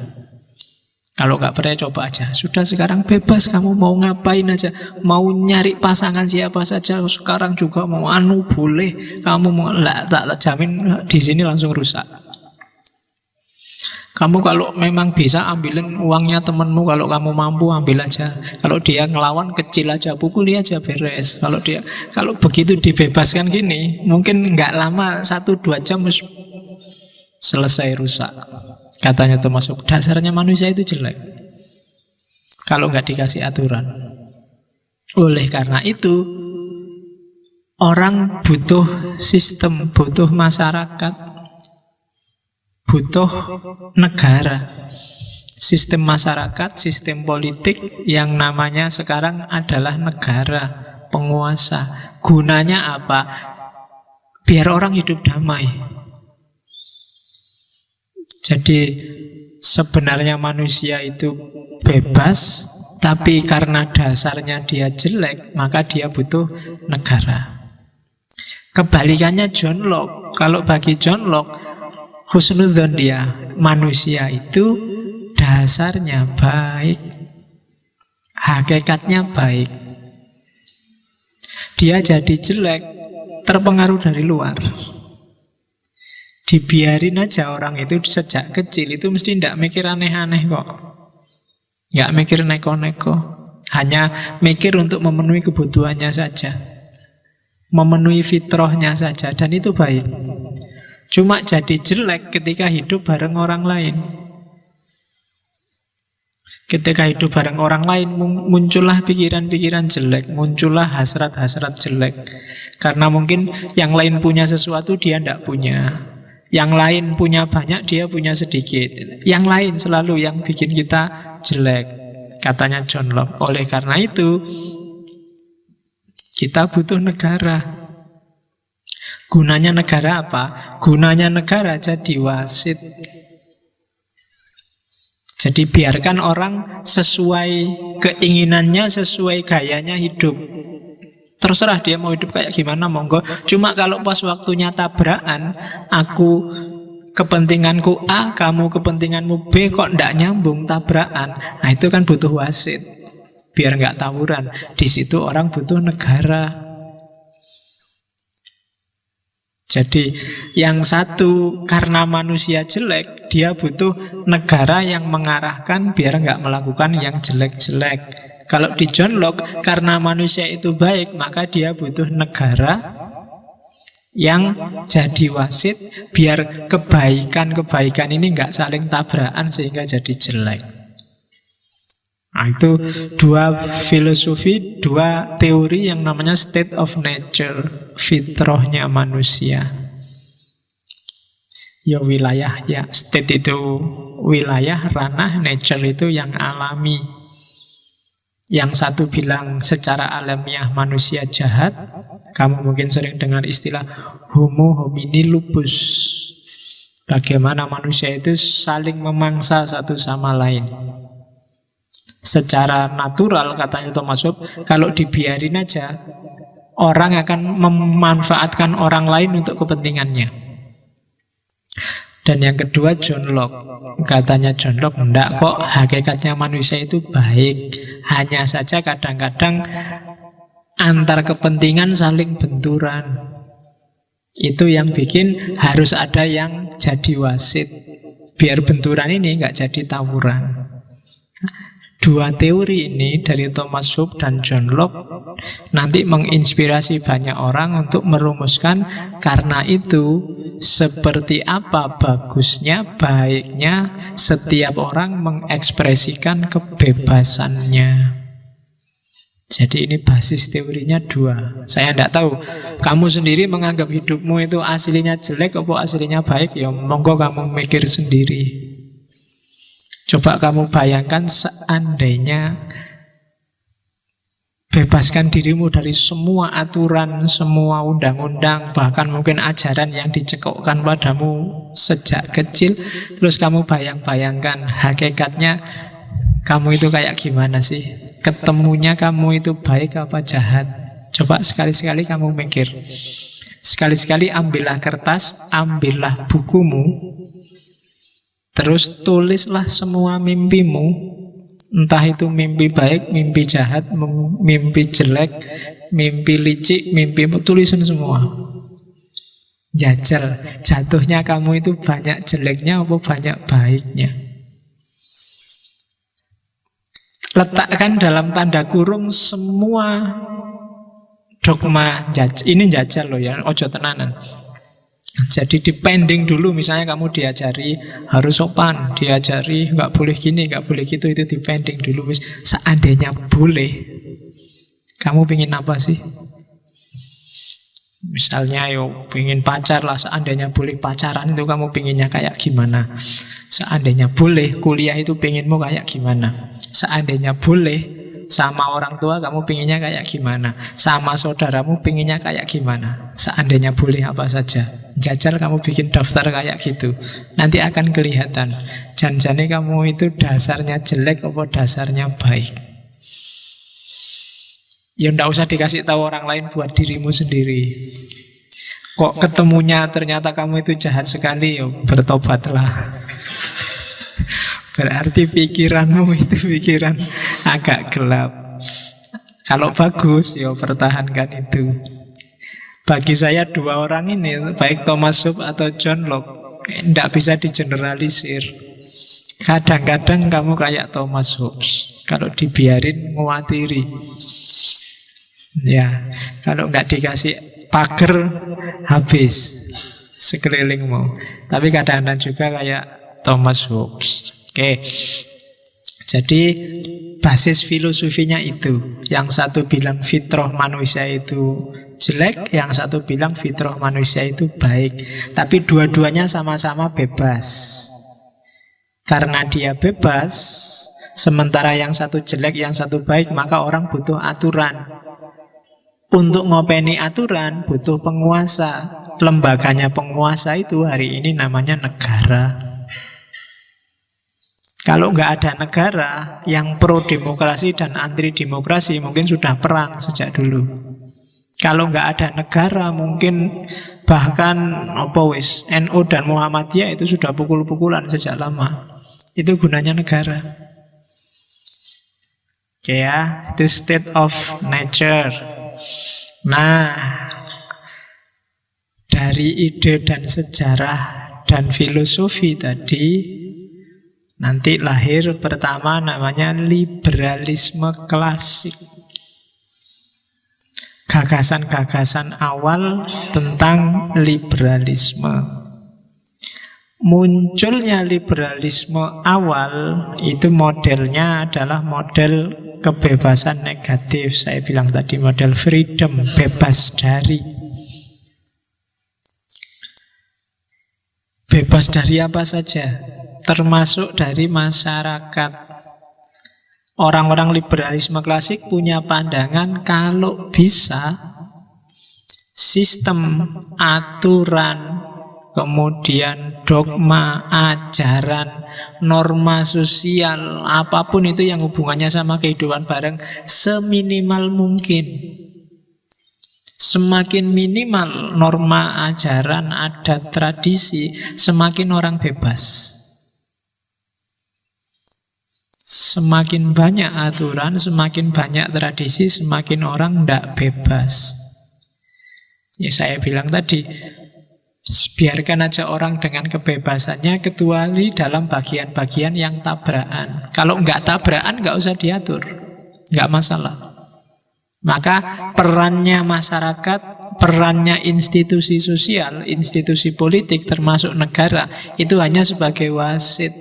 Kalau nggak percaya coba aja. Sudah sekarang bebas, kamu mau ngapain aja, mau nyari pasangan siapa saja sekarang juga mau boleh, kamu mau tak jamin di sini langsung rusak. Kamu kalau memang bisa ambilin uangnya temenmu, kalau kamu mampu ambil aja. Kalau dia ngelawan kecil aja, pukuli aja beres. Kalau begitu dibebaskan gini, mungkin nggak lama 1-2 jam selesai rusak. Katanya Thomas Hobbes, dasarnya manusia itu jelek kalau nggak dikasih aturan. Oleh karena itu, orang butuh sistem, butuh masyarakat, butuh negara, sistem masyarakat, sistem politik yang namanya sekarang adalah negara, penguasa. Gunanya apa? Biar orang hidup damai. Jadi sebenarnya manusia itu bebas, tapi karena dasarnya dia jelek, maka dia butuh negara. Kebalikannya John Locke. Kalau bagi John Locke, Husnudzon dia. Manusia itu dasarnya baik, hakikatnya baik. Dia jadi jelek terpengaruh dari luar. Dibiarin aja orang itu sejak kecil itu mesti tidak mikir aneh-aneh kok. Nggak mikir neko-neko. Hanya mikir untuk memenuhi kebutuhannya saja, memenuhi fitrahnya saja. Dan itu baik. Cuma jadi jelek ketika hidup bareng orang lain. Ketika hidup bareng orang lain muncullah pikiran-pikiran jelek, muncullah hasrat-hasrat jelek. Karena mungkin yang lain punya sesuatu dia tidak punya, yang lain punya banyak dia punya sedikit. Yang lain selalu yang bikin kita jelek, katanya John Locke. Oleh karena itu kita butuh negara. Gunanya negara apa? Gunanya negara jadi wasit. Jadi biarkan orang sesuai keinginannya, sesuai gayanya hidup. Terserah dia mau hidup kayak gimana, monggo. Cuma kalau pas waktunya tabrakan, aku kepentinganku A, kamu kepentinganmu B, kok ndak nyambung tabrakan. Nah itu kan butuh wasit, biar nggak tawuran. Di situ orang butuh negara. Jadi yang satu karena manusia jelek, dia butuh negara yang mengarahkan biar nggak melakukan yang jelek-jelek. Kalau di John Locke, karena manusia itu baik, maka dia butuh negara yang jadi wasit biar kebaikan-kebaikan ini nggak saling tabrakan sehingga jadi jelek. Nah, itu dua filosofi, dua teori yang namanya state of nature, fitrahnya manusia. Ya wilayah, ya state itu wilayah, ranah, nature itu yang alami. Yang satu bilang secara alamiah manusia jahat. Kamu mungkin sering dengar istilah homo homini lupus. Bagaimana manusia itu saling memangsa satu sama lain. Secara natural, katanya Thomas Hobbes, kalau dibiarin aja, orang akan memanfaatkan orang lain untuk kepentingannya. Dan yang kedua John Locke, katanya John Locke, enggak kok, hakikatnya manusia itu baik. Hanya saja kadang-kadang antar kepentingan saling benturan. Itu yang bikin harus ada yang jadi wasit, biar benturan ini enggak jadi tawuran. Dua teori ini dari Thomas Hobbes dan John Locke nanti menginspirasi banyak orang untuk merumuskan karena itu seperti apa bagusnya, baiknya setiap orang mengekspresikan kebebasannya. Jadi ini basis teorinya dua. Saya tidak tahu kamu sendiri menganggap hidupmu itu aslinya jelek atau aslinya baik. Ya monggo kamu mikir sendiri. Coba kamu bayangkan seandainya bebaskan dirimu dari semua aturan, semua undang-undang, bahkan mungkin ajaran yang dicekokkan padamu sejak kecil. Terus kamu bayangkan hakikatnya kamu itu kayak gimana sih? Ketemunya kamu itu baik apa jahat? Coba sekali-sekali kamu mikir. Sekali-sekali ambillah kertas, ambillah bukumu, terus tulislah semua mimpimu. Entah itu mimpi baik, mimpi jahat, mimpi jelek, mimpi licik, mimpi tulisan semua. Jajal, jatuhnya kamu itu banyak jeleknya apa banyak baiknya. Letakkan dalam tanda kurung semua dogma jajal. Ini jajal loh ya, ojo tenanan. Jadi dipending dulu, misalnya kamu diajari harus sopan, diajari nggak boleh gini, nggak boleh gitu, itu dipending dulu. Seandainya boleh, kamu pingin apa sih? Misalnya pingin pacar lah, seandainya boleh pacaran itu kamu pinginnya kayak gimana? Seandainya boleh kuliah itu pinginmu kayak gimana? Seandainya boleh sama orang tua kamu pinginnya kayak gimana? Sama saudaramu pinginnya kayak gimana? Seandainya boleh apa saja. Jajal kamu bikin daftar kayak gitu. Nanti akan kelihatan janjane kamu itu dasarnya jelek apa dasarnya baik. Ya ndak usah dikasih tahu orang lain, buat dirimu sendiri. Kok ketemunya ternyata kamu itu jahat sekali, ya bertobatlah. Berarti pikiranmu itu pikiran agak gelap. Kalau bagus, ya pertahankan itu. Bagi saya dua orang ini, baik Thomas Hobbes atau John Locke, tidak bisa digeneralisir. Kadang-kadang kamu kayak Thomas Hobbes, kalau dibiarin nguatiri. Ya, kalau nggak dikasih pagar, habis sekelilingmu. Tapi kadang-kadang juga kayak Thomas Hobbes. Oke. Jadi basis filosofinya itu. Yang satu bilang fitrah manusia itu jelek, yang satu bilang fitrah manusia itu baik. Tapi dua-duanya sama-sama bebas. Karena dia bebas, sementara yang satu jelek, yang satu baik, maka orang butuh aturan. Untuk ngopeni aturan butuh penguasa. Lembaganya penguasa itu hari ini namanya negara. Kalau nggak ada negara yang pro demokrasi dan anti demokrasi, mungkin sudah perang sejak dulu. Kalau nggak ada negara, mungkin bahkan NU dan Muhammadiyah itu sudah pukul-pukulan sejak lama. Itu gunanya negara. Oke ya, itu state of nature. Nah, dari ide dan sejarah dan filosofi tadi, nanti lahir pertama namanya liberalisme klasik. Gagasan-gagasan awal tentang liberalisme. Munculnya liberalisme awal itu modelnya adalah model kebebasan negatif. Saya bilang tadi model freedom, bebas dari. Bebas dari apa saja, termasuk dari masyarakat. Orang-orang liberalisme klasik punya pandangan kalau bisa sistem, aturan, kemudian dogma, ajaran, norma sosial, apapun itu yang hubungannya sama kehidupan bareng, seminimal mungkin. Semakin minimal norma, ajaran, adat, tradisi, semakin orang bebas. Semakin banyak aturan, semakin banyak tradisi, semakin orang tidak bebas. Ya saya bilang tadi, biarkan aja orang dengan kebebasannya, kecuali dalam bagian-bagian yang tabrakan. Kalau nggak tabrakan, nggak usah diatur, nggak masalah. Maka perannya masyarakat, perannya institusi sosial, institusi politik, termasuk negara, itu hanya sebagai wasit.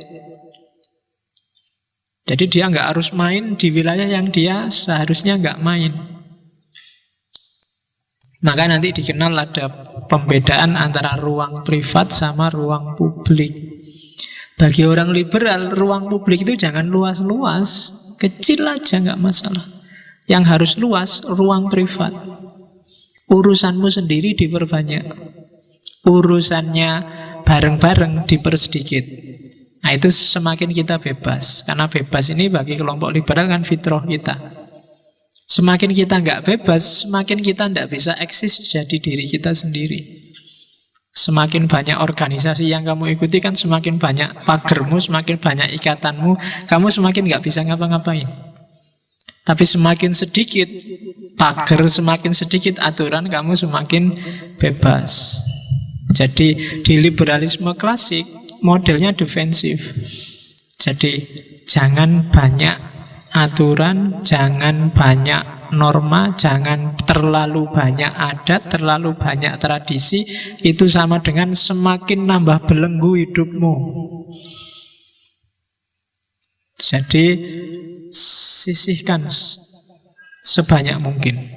Jadi dia nggak harus main di wilayah yang dia seharusnya nggak main. Maka nanti dikenal ada pembedaan antara ruang privat sama ruang publik. Bagi orang liberal, ruang publik itu jangan luas-luas, kecil aja nggak masalah. Yang harus luas, ruang privat. Urusanmu sendiri diperbanyak, urusannya bareng-bareng dipersedikit. Nah itu semakin kita bebas. Karena bebas ini bagi kelompok liberal kan fitrah kita. Semakin kita nggak bebas, semakin kita nggak bisa eksis jadi diri kita sendiri. Semakin banyak organisasi yang kamu ikuti kan semakin banyak pagermu, semakin banyak ikatanmu, kamu semakin nggak bisa ngapa-ngapain. Tapi semakin sedikit pagar, semakin sedikit aturan, kamu semakin bebas. Jadi di liberalisme klasik modelnya defensif. Jadi jangan banyak aturan, jangan banyak norma, jangan terlalu banyak adat, terlalu banyak tradisi. Itu sama dengan semakin nambah belenggu hidupmu. Jadi sisihkan sebanyak mungkin.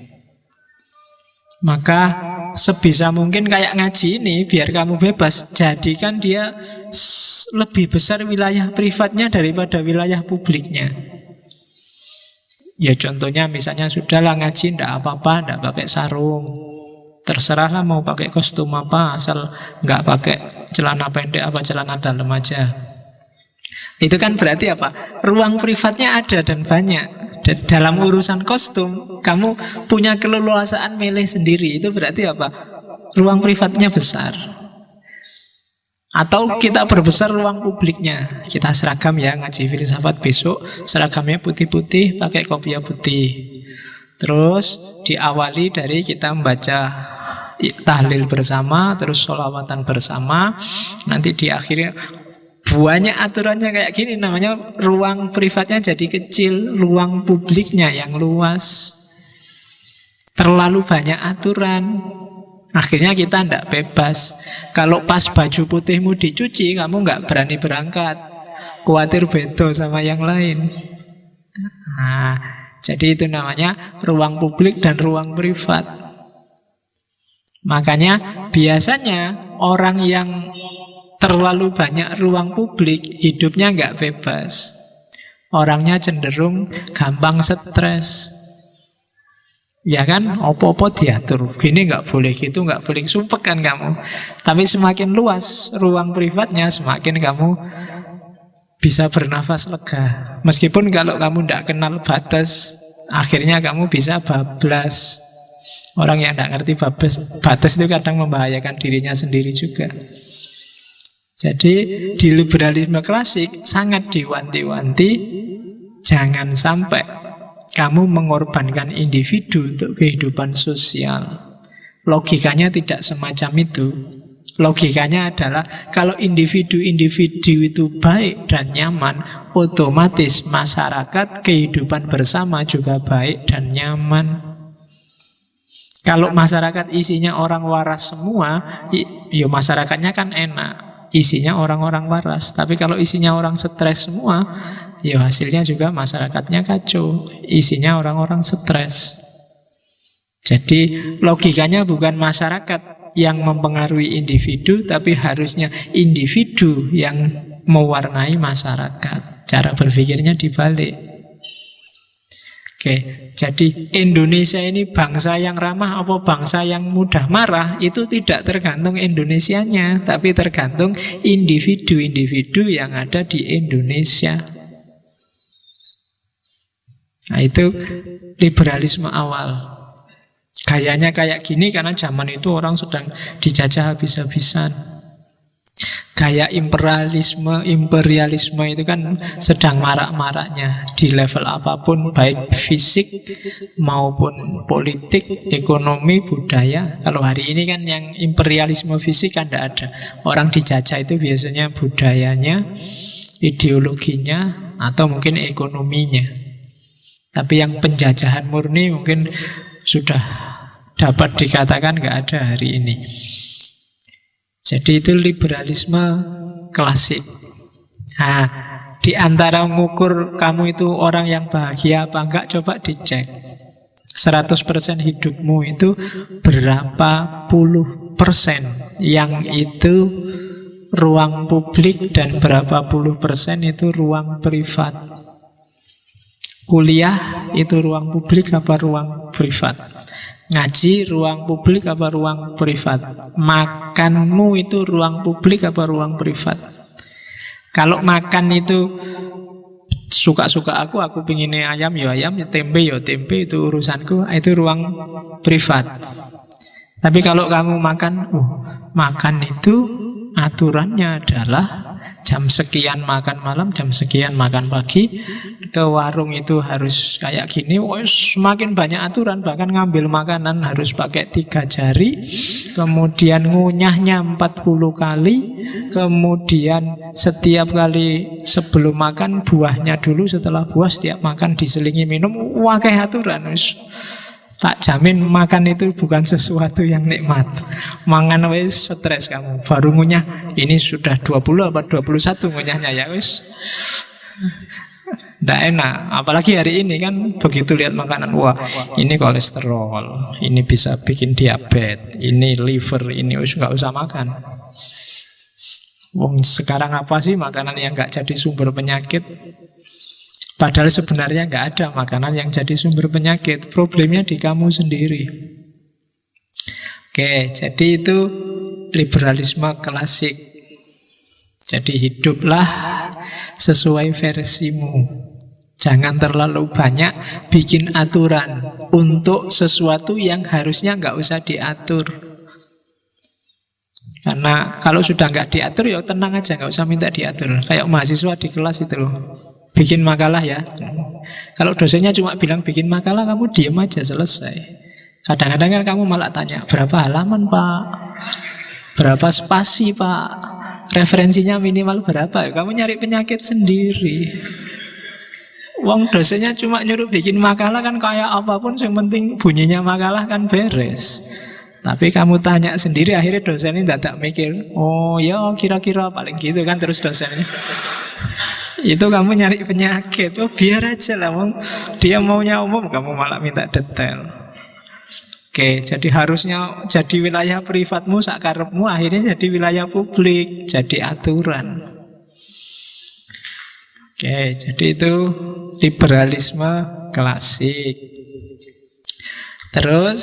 Maka sebisa mungkin kayak ngaji ini, biar kamu bebas, jadikan dia lebih besar wilayah privatnya daripada wilayah publiknya. Ya contohnya misalnya sudahlah ngaji, ndak apa-apa, ndak pakai sarung, terserahlah mau pakai kostum apa, asal nggak pakai celana pendek apa celana dalam aja. Itu kan berarti apa? Ruang privatnya ada dan banyak. Dalam urusan kostum, kamu punya keleluasaan milih sendiri. Itu berarti apa? ruang privatnya besar. Atau kita perbesar ruang publiknya. Kita seragam ya, ngaji filsafat besok seragamnya putih-putih, pakai kopiah putih. Terus diawali dari kita membaca tahlil bersama, terus sholawatan bersama. Nanti di akhirnya banyak aturannya kayak gini. Namanya ruang privatnya jadi kecil, ruang publiknya yang luas. Terlalu banyak aturan, akhirnya kita tidak bebas. Kalau pas baju putihmu dicuci, kamu nggak berani berangkat, khawatir beda sama yang lain. Nah, jadi itu namanya ruang publik dan ruang privat. Makanya biasanya orang yang terlalu banyak ruang publik, hidupnya nggak bebas. Orangnya cenderung gampang stres. Ya kan, opo-opo diatur. Gini nggak boleh, gitu nggak boleh. Sumpek kan kamu. Tapi semakin luas ruang privatnya, semakin kamu bisa bernafas lega. Meskipun kalau kamu tidak kenal batas, akhirnya kamu bisa bablas. Orang yang tidak ngerti batas itu kadang membahayakan dirinya sendiri juga. Jadi di liberalisme klasik sangat diwanti-wanti, jangan sampai kamu mengorbankan individu untuk kehidupan sosial. Logikanya tidak semacam itu. Logikanya adalah kalau individu-individu itu baik dan nyaman, otomatis masyarakat kehidupan bersama juga baik dan nyaman. Kalau masyarakat isinya orang waras semua, ya masyarakatnya kan enak. Isinya orang-orang waras. Tapi kalau isinya orang stres semua, ya hasilnya juga masyarakatnya kacau. Isinya orang-orang stres. Jadi logikanya bukan masyarakat yang mempengaruhi individu, tapi harusnya individu yang mewarnai masyarakat. Cara berpikirnya dibalik. Oke, jadi Indonesia ini bangsa yang ramah apa bangsa yang mudah marah, itu tidak tergantung Indonesianya, tapi tergantung individu-individu yang ada di Indonesia. Nah, itu liberalisme awal. Gayanya kayak gini karena zaman itu orang sedang dijajah habis-habisan. Gaya imperialisme itu kan sedang marak-maraknya di level apapun, baik fisik maupun politik, ekonomi, budaya. Kalau hari ini kan yang imperialisme fisik kan tidak ada. Orang dijajah itu biasanya budayanya, ideologinya, atau mungkin ekonominya. Tapi yang penjajahan murni mungkin sudah dapat dikatakan nggak ada hari ini. Jadi itu liberalisme klasik. Nah, di antara mengukur kamu itu orang yang bahagia apa enggak, coba dicek. 100% hidupmu itu berapa puluh persen yang itu ruang publik dan berapa puluh persen itu ruang privat. Kuliah itu ruang publik apa ruang privat? Ngaji ruang publik apa ruang privat? Makanmu itu ruang publik apa ruang privat? Kalau makan itu suka-suka aku pinginnya ayam, ya tempe, itu urusanku, itu ruang privat. Tapi kalau kamu makan itu aturannya adalah jam sekian makan malam, jam sekian makan pagi. Ke warung itu harus kayak gini. Semakin banyak aturan, bahkan ngambil makanan harus pakai 3 jari. Kemudian ngunyahnya 40 kali. Kemudian setiap kali sebelum makan buahnya dulu, setelah buah setiap makan diselingi minum. Wah, kayak aturan. Tak jamin makan itu bukan sesuatu yang nikmat. Mangan wis stres kamu. Baru ngunyah, ini sudah 20 apa 21 ngunyahnya ya wis. Nggak enak. Apalagi hari ini kan begitu lihat makanan, wah ini kolesterol, ini bisa bikin diabetes, ini liver, ini wis nggak usah makan. Wong sekarang apa sih makanan yang nggak jadi sumber penyakit? Padahal sebenarnya nggak ada makanan yang jadi sumber penyakit. Problemnya di kamu sendiri. Oke, jadi itu liberalisme klasik. Jadi hiduplah sesuai versimu. Jangan terlalu banyak bikin aturan untuk sesuatu yang harusnya nggak usah diatur. Karena kalau sudah nggak diatur ya tenang aja, nggak usah minta diatur. Kayak mahasiswa di kelas itu loh, bikin makalah ya. Kalau dosennya cuma bilang bikin makalah, kamu diam aja, selesai. Kadang-kadang kan kamu malah tanya, berapa halaman Pak? Berapa spasi Pak? Referensinya minimal berapa? Kamu nyari penyakit sendiri. Wong dosennya cuma nyuruh bikin makalah kan kayak apapun, yang penting bunyinya makalah kan beres. Tapi kamu tanya sendiri, akhirnya dosen ini tak mikir, oh ya kira-kira paling gitu kan, terus dosennya. Itu kamu nyari penyakit. Oh biar aja lah, dia maunya umum, kamu malah minta detail. Oke, jadi harusnya jadi wilayah privatmu, sakarepmu, akhirnya jadi wilayah publik, jadi aturan. Oke, jadi itu liberalisme klasik. Terus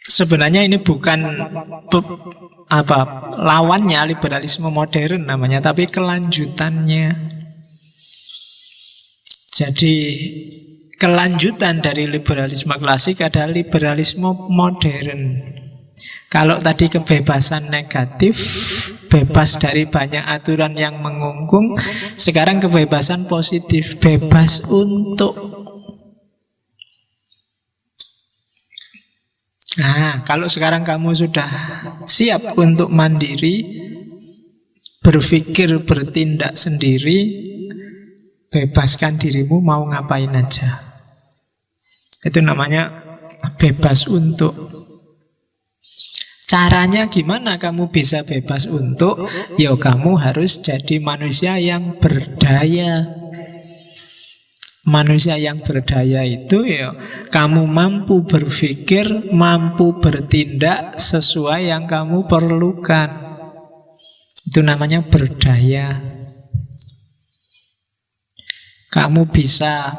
sebenarnya ini bukan lawannya liberalisme modern namanya, tapi kelanjutannya. Jadi kelanjutan dari liberalisme klasik adalah liberalisme modern. Kalau tadi kebebasan negatif, bebas dari banyak aturan yang mengungkung, sekarang kebebasan positif, bebas untuk. Nah, kalau sekarang kamu sudah siap untuk mandiri, berpikir, bertindak sendiri, bebaskan dirimu mau ngapain aja. Itu namanya bebas untuk. Caranya gimana kamu bisa bebas untuk? Ya kamu harus jadi manusia yang berdaya. Manusia yang berdaya itu ya kamu mampu berpikir, mampu bertindak sesuai yang kamu perlukan. Itu namanya berdaya. Kamu bisa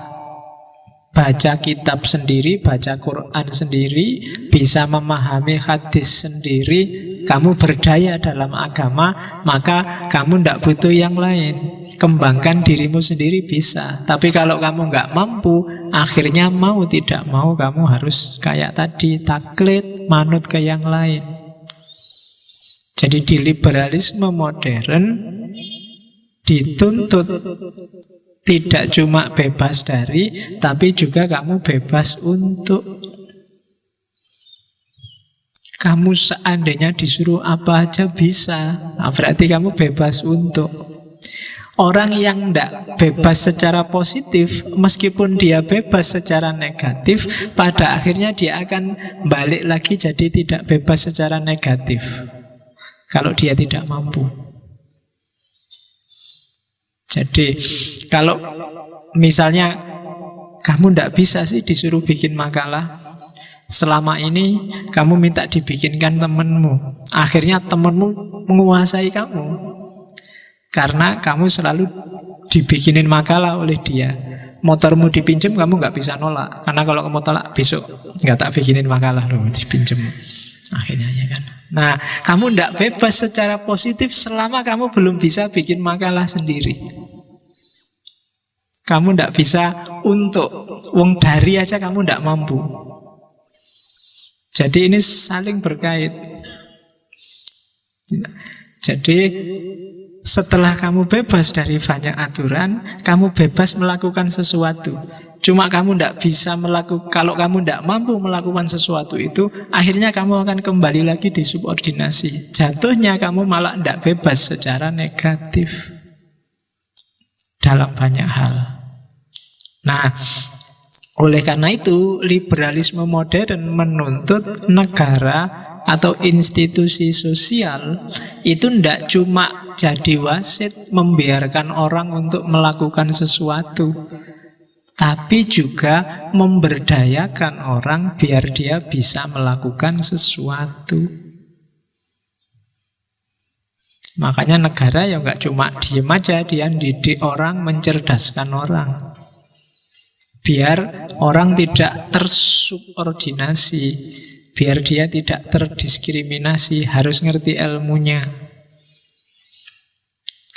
baca kitab sendiri, baca Quran sendiri, bisa memahami hadis sendiri, kamu berdaya dalam agama, maka kamu tidak butuh yang lain. Kembangkan dirimu sendiri bisa. Tapi kalau kamu nggak mampu, akhirnya mau tidak mau kamu harus kayak tadi, taklid, manut ke yang lain. Jadi di liberalisme modern dituntut tidak cuma bebas dari, tapi juga kamu bebas untuk. Kamu seandainya disuruh apa aja bisa, nah, berarti kamu bebas untuk. Orang yang tidak bebas secara positif, meskipun dia bebas secara negatif, pada akhirnya dia akan balik lagi jadi tidak bebas secara negatif, kalau dia tidak mampu. Jadi kalau misalnya kamu tidak bisa sih disuruh bikin makalah, selama ini kamu minta dibikinkan temanmu, akhirnya temanmu menguasai kamu karena kamu selalu dibikinin makalah oleh dia. Motormu dipinjem, kamu nggak bisa nolak, karena kalau kamu tolak besok nggak tak bikinin makalah loh, dipinjem akhirnya ya kan. Nah, kamu tidak bebas secara positif selama kamu belum bisa bikin makalah sendiri. Kamu tidak bisa untuk, wong dari aja kamu tidak mampu. Jadi ini saling berkait. Jadi setelah kamu bebas dari banyak aturan, kamu bebas melakukan sesuatu. Cuma kamu tidak bisa melakukan, kalau kamu tidak mampu melakukan sesuatu itu, akhirnya kamu akan kembali lagi di subordinasi. Jatuhnya kamu malah tidak bebas secara negatif dalam banyak hal. Nah, oleh karena itu liberalisme modern menuntut negara atau institusi sosial itu tidak cuma jadi wasit membiarkan orang untuk melakukan sesuatu, tapi juga memberdayakan orang biar dia bisa melakukan sesuatu. Makanya negara ya nggak cuma diem aja, dia didik orang, mencerdaskan orang, biar orang tidak tersubordinasi, biar dia tidak terdiskriminasi, harus ngerti ilmunya.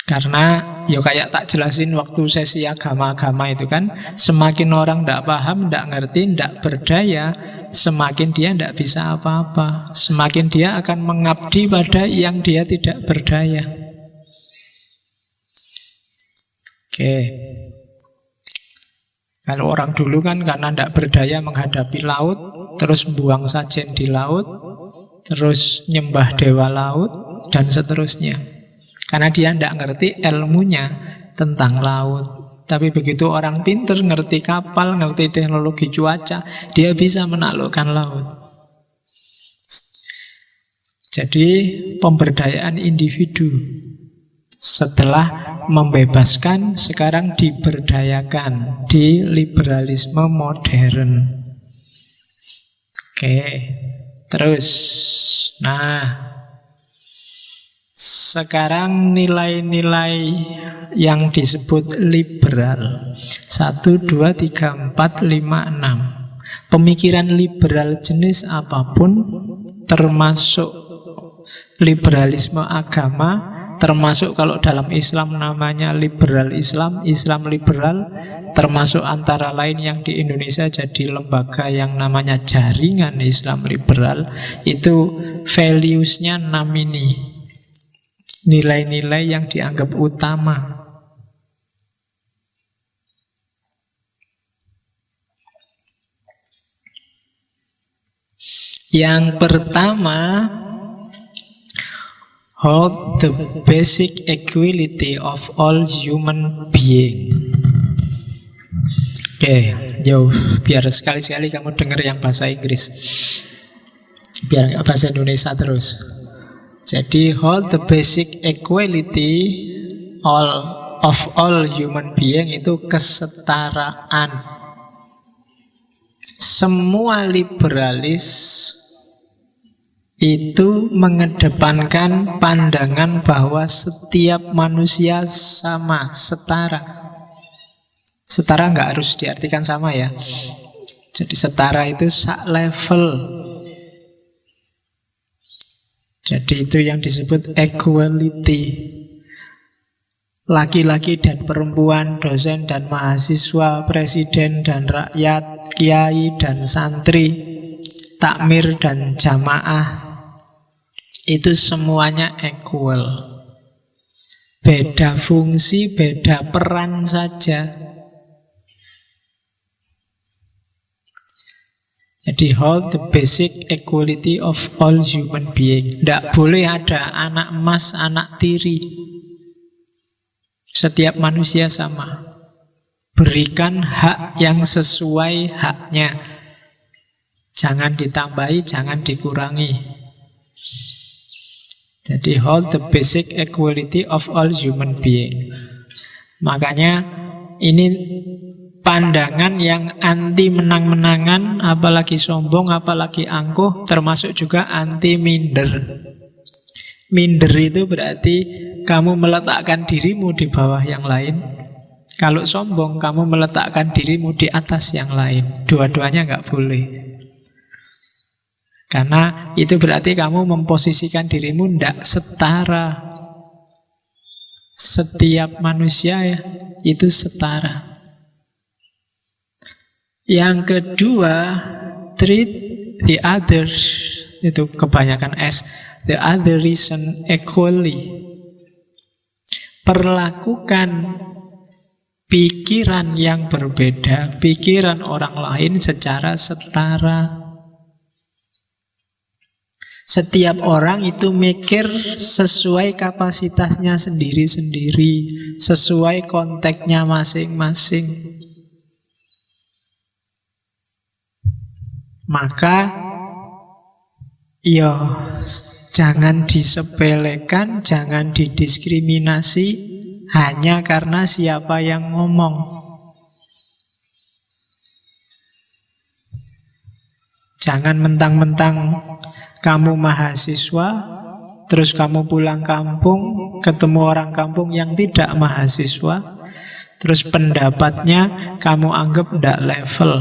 Karena ya kayak tak jelasin waktu sesi agama-agama itu kan, semakin orang tidak paham, tidak ngerti, tidak berdaya, semakin dia tidak bisa apa-apa. Semakin dia akan mengabdi pada yang dia tidak berdaya. Oke. Kalau orang dulu kan karena tidak berdaya menghadapi laut, terus buang sajen di laut, terus nyembah dewa laut, dan seterusnya. Karena dia tidak ngerti ilmunya tentang laut. Tapi begitu orang pinter, ngerti kapal, ngerti teknologi cuaca, dia bisa menaklukkan laut. Jadi pemberdayaan individu. Setelah membebaskan, sekarang diberdayakan di liberalisme modern. Oke, terus. Nah, sekarang nilai-nilai yang disebut liberal 1, 2, 3, 4, 5, 6. Pemikiran liberal jenis apapun, termasuk liberalisme agama, termasuk kalau dalam Islam namanya liberal Islam, Islam liberal, termasuk antara lain yang di Indonesia jadi lembaga yang namanya Jaringan Islam Liberal. Itu values-nya 6 ini. Nilai-nilai yang dianggap utama. Yang pertama, hold the basic equality of all human being. Oke, jauh. Biar sekali-sekali kamu dengar yang bahasa Inggris, biar nggak bahasa Indonesia terus. Jadi hold the basic equality of all human being itu kesetaraan. Semua liberalis itu mengedepankan pandangan bahwa setiap manusia sama, setara. Setara nggak harus diartikan sama ya. Jadi setara itu sak level. Jadi itu yang disebut equality. Laki-laki dan perempuan, dosen dan mahasiswa, presiden dan rakyat, kiai dan santri, takmir dan jamaah, itu semuanya equal. Beda fungsi, beda peran saja. Jadi hold the basic equality of all human being. Tidak boleh ada anak emas, anak tiri. Setiap manusia sama. Berikan hak yang sesuai haknya. Jangan ditambahi, jangan dikurangi. Jadi hold the basic equality of all human being. Makanya ini pandangan yang anti menang-menangan, apalagi sombong, apalagi angkuh, termasuk juga anti minder. Minder itu berarti kamu meletakkan dirimu di bawah yang lain. Kalau sombong, kamu meletakkan dirimu di atas yang lain. Dua-duanya nggak boleh. Karena itu berarti kamu memposisikan dirimu tidak setara. Setiap manusia ya, itu setara. Yang kedua, treat the others, itu kebanyakan S, the other reason equally. Perlakukan pikiran yang berbeda, pikiran orang lain secara setara. Setiap orang itu mikir sesuai kapasitasnya sendiri-sendiri, sesuai konteksnya masing-masing. Maka ya jangan disepelekan, jangan didiskriminasi hanya karena siapa yang ngomong. Jangan mentang-mentang kamu mahasiswa, terus kamu pulang kampung, ketemu orang kampung yang tidak mahasiswa, terus pendapatnya kamu anggap tidak level.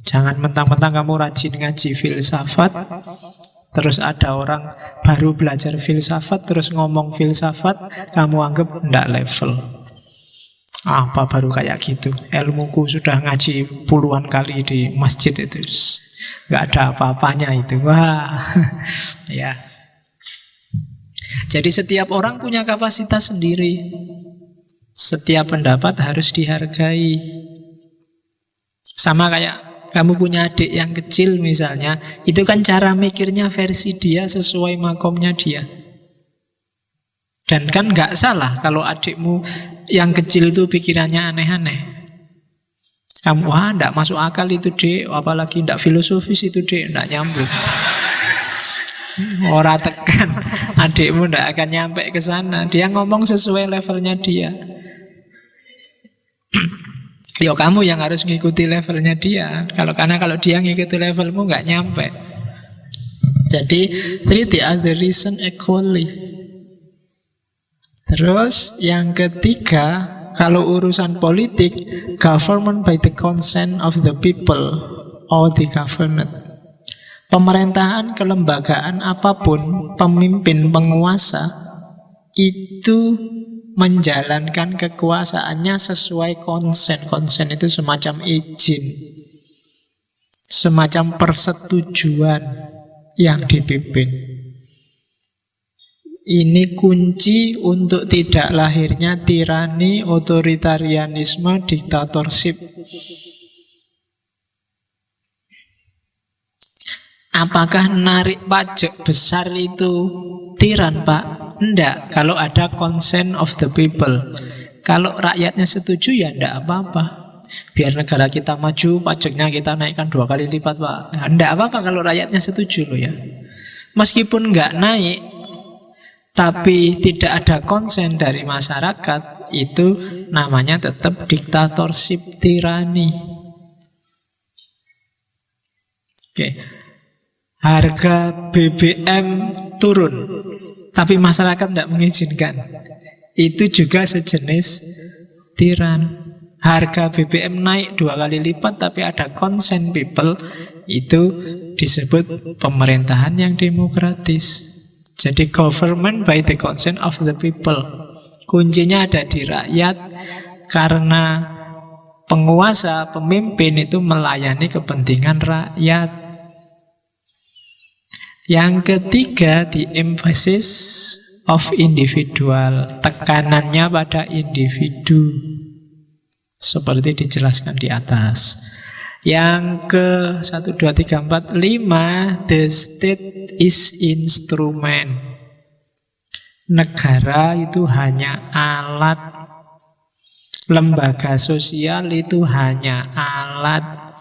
Jangan mentang-mentang kamu rajin ngaji filsafat, Terus ada orang baru belajar filsafat, terus ngomong filsafat, kamu anggap enggak level. Apa baru kayak gitu? Ilmuku sudah ngaji puluhan kali di masjid itu, nggak ada apa-apanya itu. Wah, ya. Jadi setiap orang punya kapasitas sendiri. Setiap pendapat harus dihargai. Sama kayak kamu punya adik yang kecil misalnya, itu kan cara mikirnya versi dia sesuai makomnya dia. Dan kan nggak salah kalau adikmu yang kecil itu pikirannya aneh-aneh. Kamu, wah nggak masuk akal itu dek, apalagi nggak filosofis itu dek, nggak nyambung. Ora tekan, adikmu nggak akan nyampe ke sana. Dia ngomong sesuai levelnya dia. Yo kamu yang harus ngikuti levelnya dia. Karena kalau dia ngikuti levelmu nggak nyampe. Jadi treat the other reason equally. Terus yang ketiga, kalau urusan politik, government by the consent of the people or the government. Pemerintahan, kelembagaan apapun, pemimpin, penguasa itu menjalankan kekuasaannya sesuai konsen. Konsen itu semacam izin, semacam persetujuan yang dipimpin. Ini kunci untuk tidak lahirnya tirani, otoritarianisme, diktatorship. Apakah narik pajak besar itu tiran, Pak? Enggak, kalau ada consent of the people. Kalau rakyatnya setuju ya enggak apa-apa. Biar negara kita maju, pajaknya kita naikkan 2 kali lipat, Pak. Nah, enggak apa-apa kalau rakyatnya setuju loh ya. Meskipun enggak naik, tapi tidak ada konsen dari masyarakat, itu namanya tetap diktatorship, tirani. Oke. Harga BBM turun, tapi masyarakat tidak mengizinkan. Itu juga sejenis tiran. Harga BBM naik 2 kali lipat, tapi ada consent people. Itu disebut pemerintahan yang demokratis. Jadi government by the consent of the people. Kuncinya ada di rakyat, karena penguasa, pemimpin itu melayani kepentingan rakyat. Yang ketiga, the emphasis of individual. Tekanannya pada individu, seperti dijelaskan di atas. Yang ke 1, 2, 3, 4, 5, the state is instrument. Negara itu hanya alat. Lembaga sosial itu hanya alat.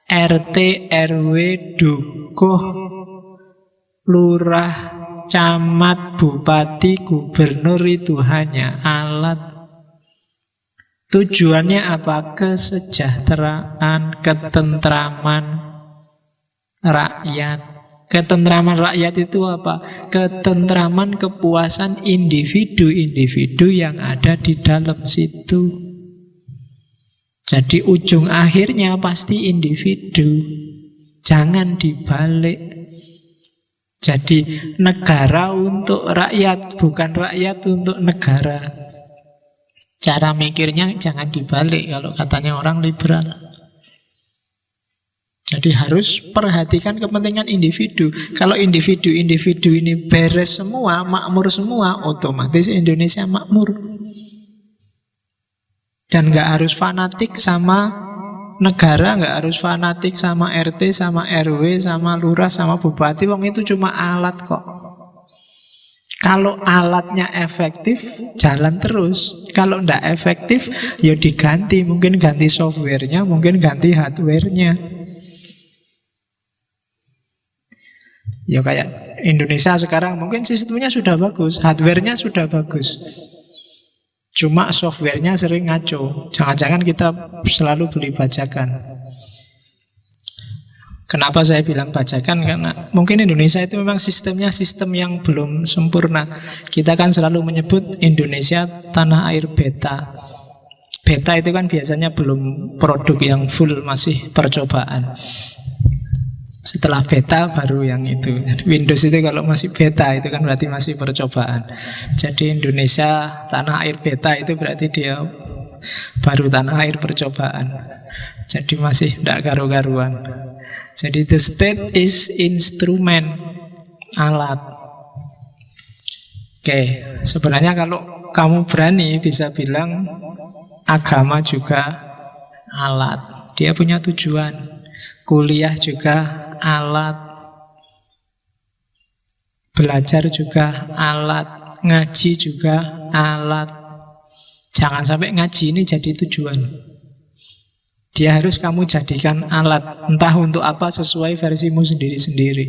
RT, RW, dukuh, lurah, camat, bupati, gubernur itu hanya alat. Tujuannya apa? Kesejahteraan, ketentraman rakyat. Ketentraman rakyat itu apa? Ketentraman, kepuasan individu-individu yang ada di dalam situ. Jadi ujung akhirnya pasti individu. Jangan dibalik. Jadi negara untuk rakyat, bukan rakyat untuk negara. Cara mikirnya jangan dibalik kalau katanya orang liberal. Jadi harus perhatikan kepentingan individu. Kalau individu-individu ini beres semua, makmur semua, otomatis Indonesia makmur. Dan nggak harus fanatik sama negara, nggak harus fanatik sama RT, sama RW, sama lurah, sama bupati. Wong itu cuma alat kok. Kalau alatnya efektif, jalan terus. Kalau nggak efektif, ya diganti. Mungkin ganti softwarenya, mungkin ganti hardwarenya. Ya kayak Indonesia sekarang, mungkin sistemnya sudah bagus, hardwarenya sudah bagus. Cuma softwarenya sering ngaco. Jangan-jangan kita selalu beli bajakan. Kenapa saya bilang bajakan? Karena mungkin Indonesia itu memang sistemnya sistem yang belum sempurna. Kita kan selalu menyebut Indonesia tanah air beta. Beta itu kan biasanya belum produk yang full, masih percobaan. Setelah beta baru yang itu. Windows itu kalau masih beta itu kan berarti masih percobaan. Jadi Indonesia tanah air beta itu berarti dia baru tanah air percobaan. Jadi masih tidak karu-karuan. Jadi the state is instrument, alat. Oke, sebenarnya kalau kamu berani bisa bilang agama juga alat. Dia punya tujuan. Kuliah juga alat, belajar juga alat, ngaji juga alat. Jangan sampai ngaji ini jadi tujuan. Dia harus kamu jadikan alat, entah untuk apa, sesuai versimu sendiri-sendiri.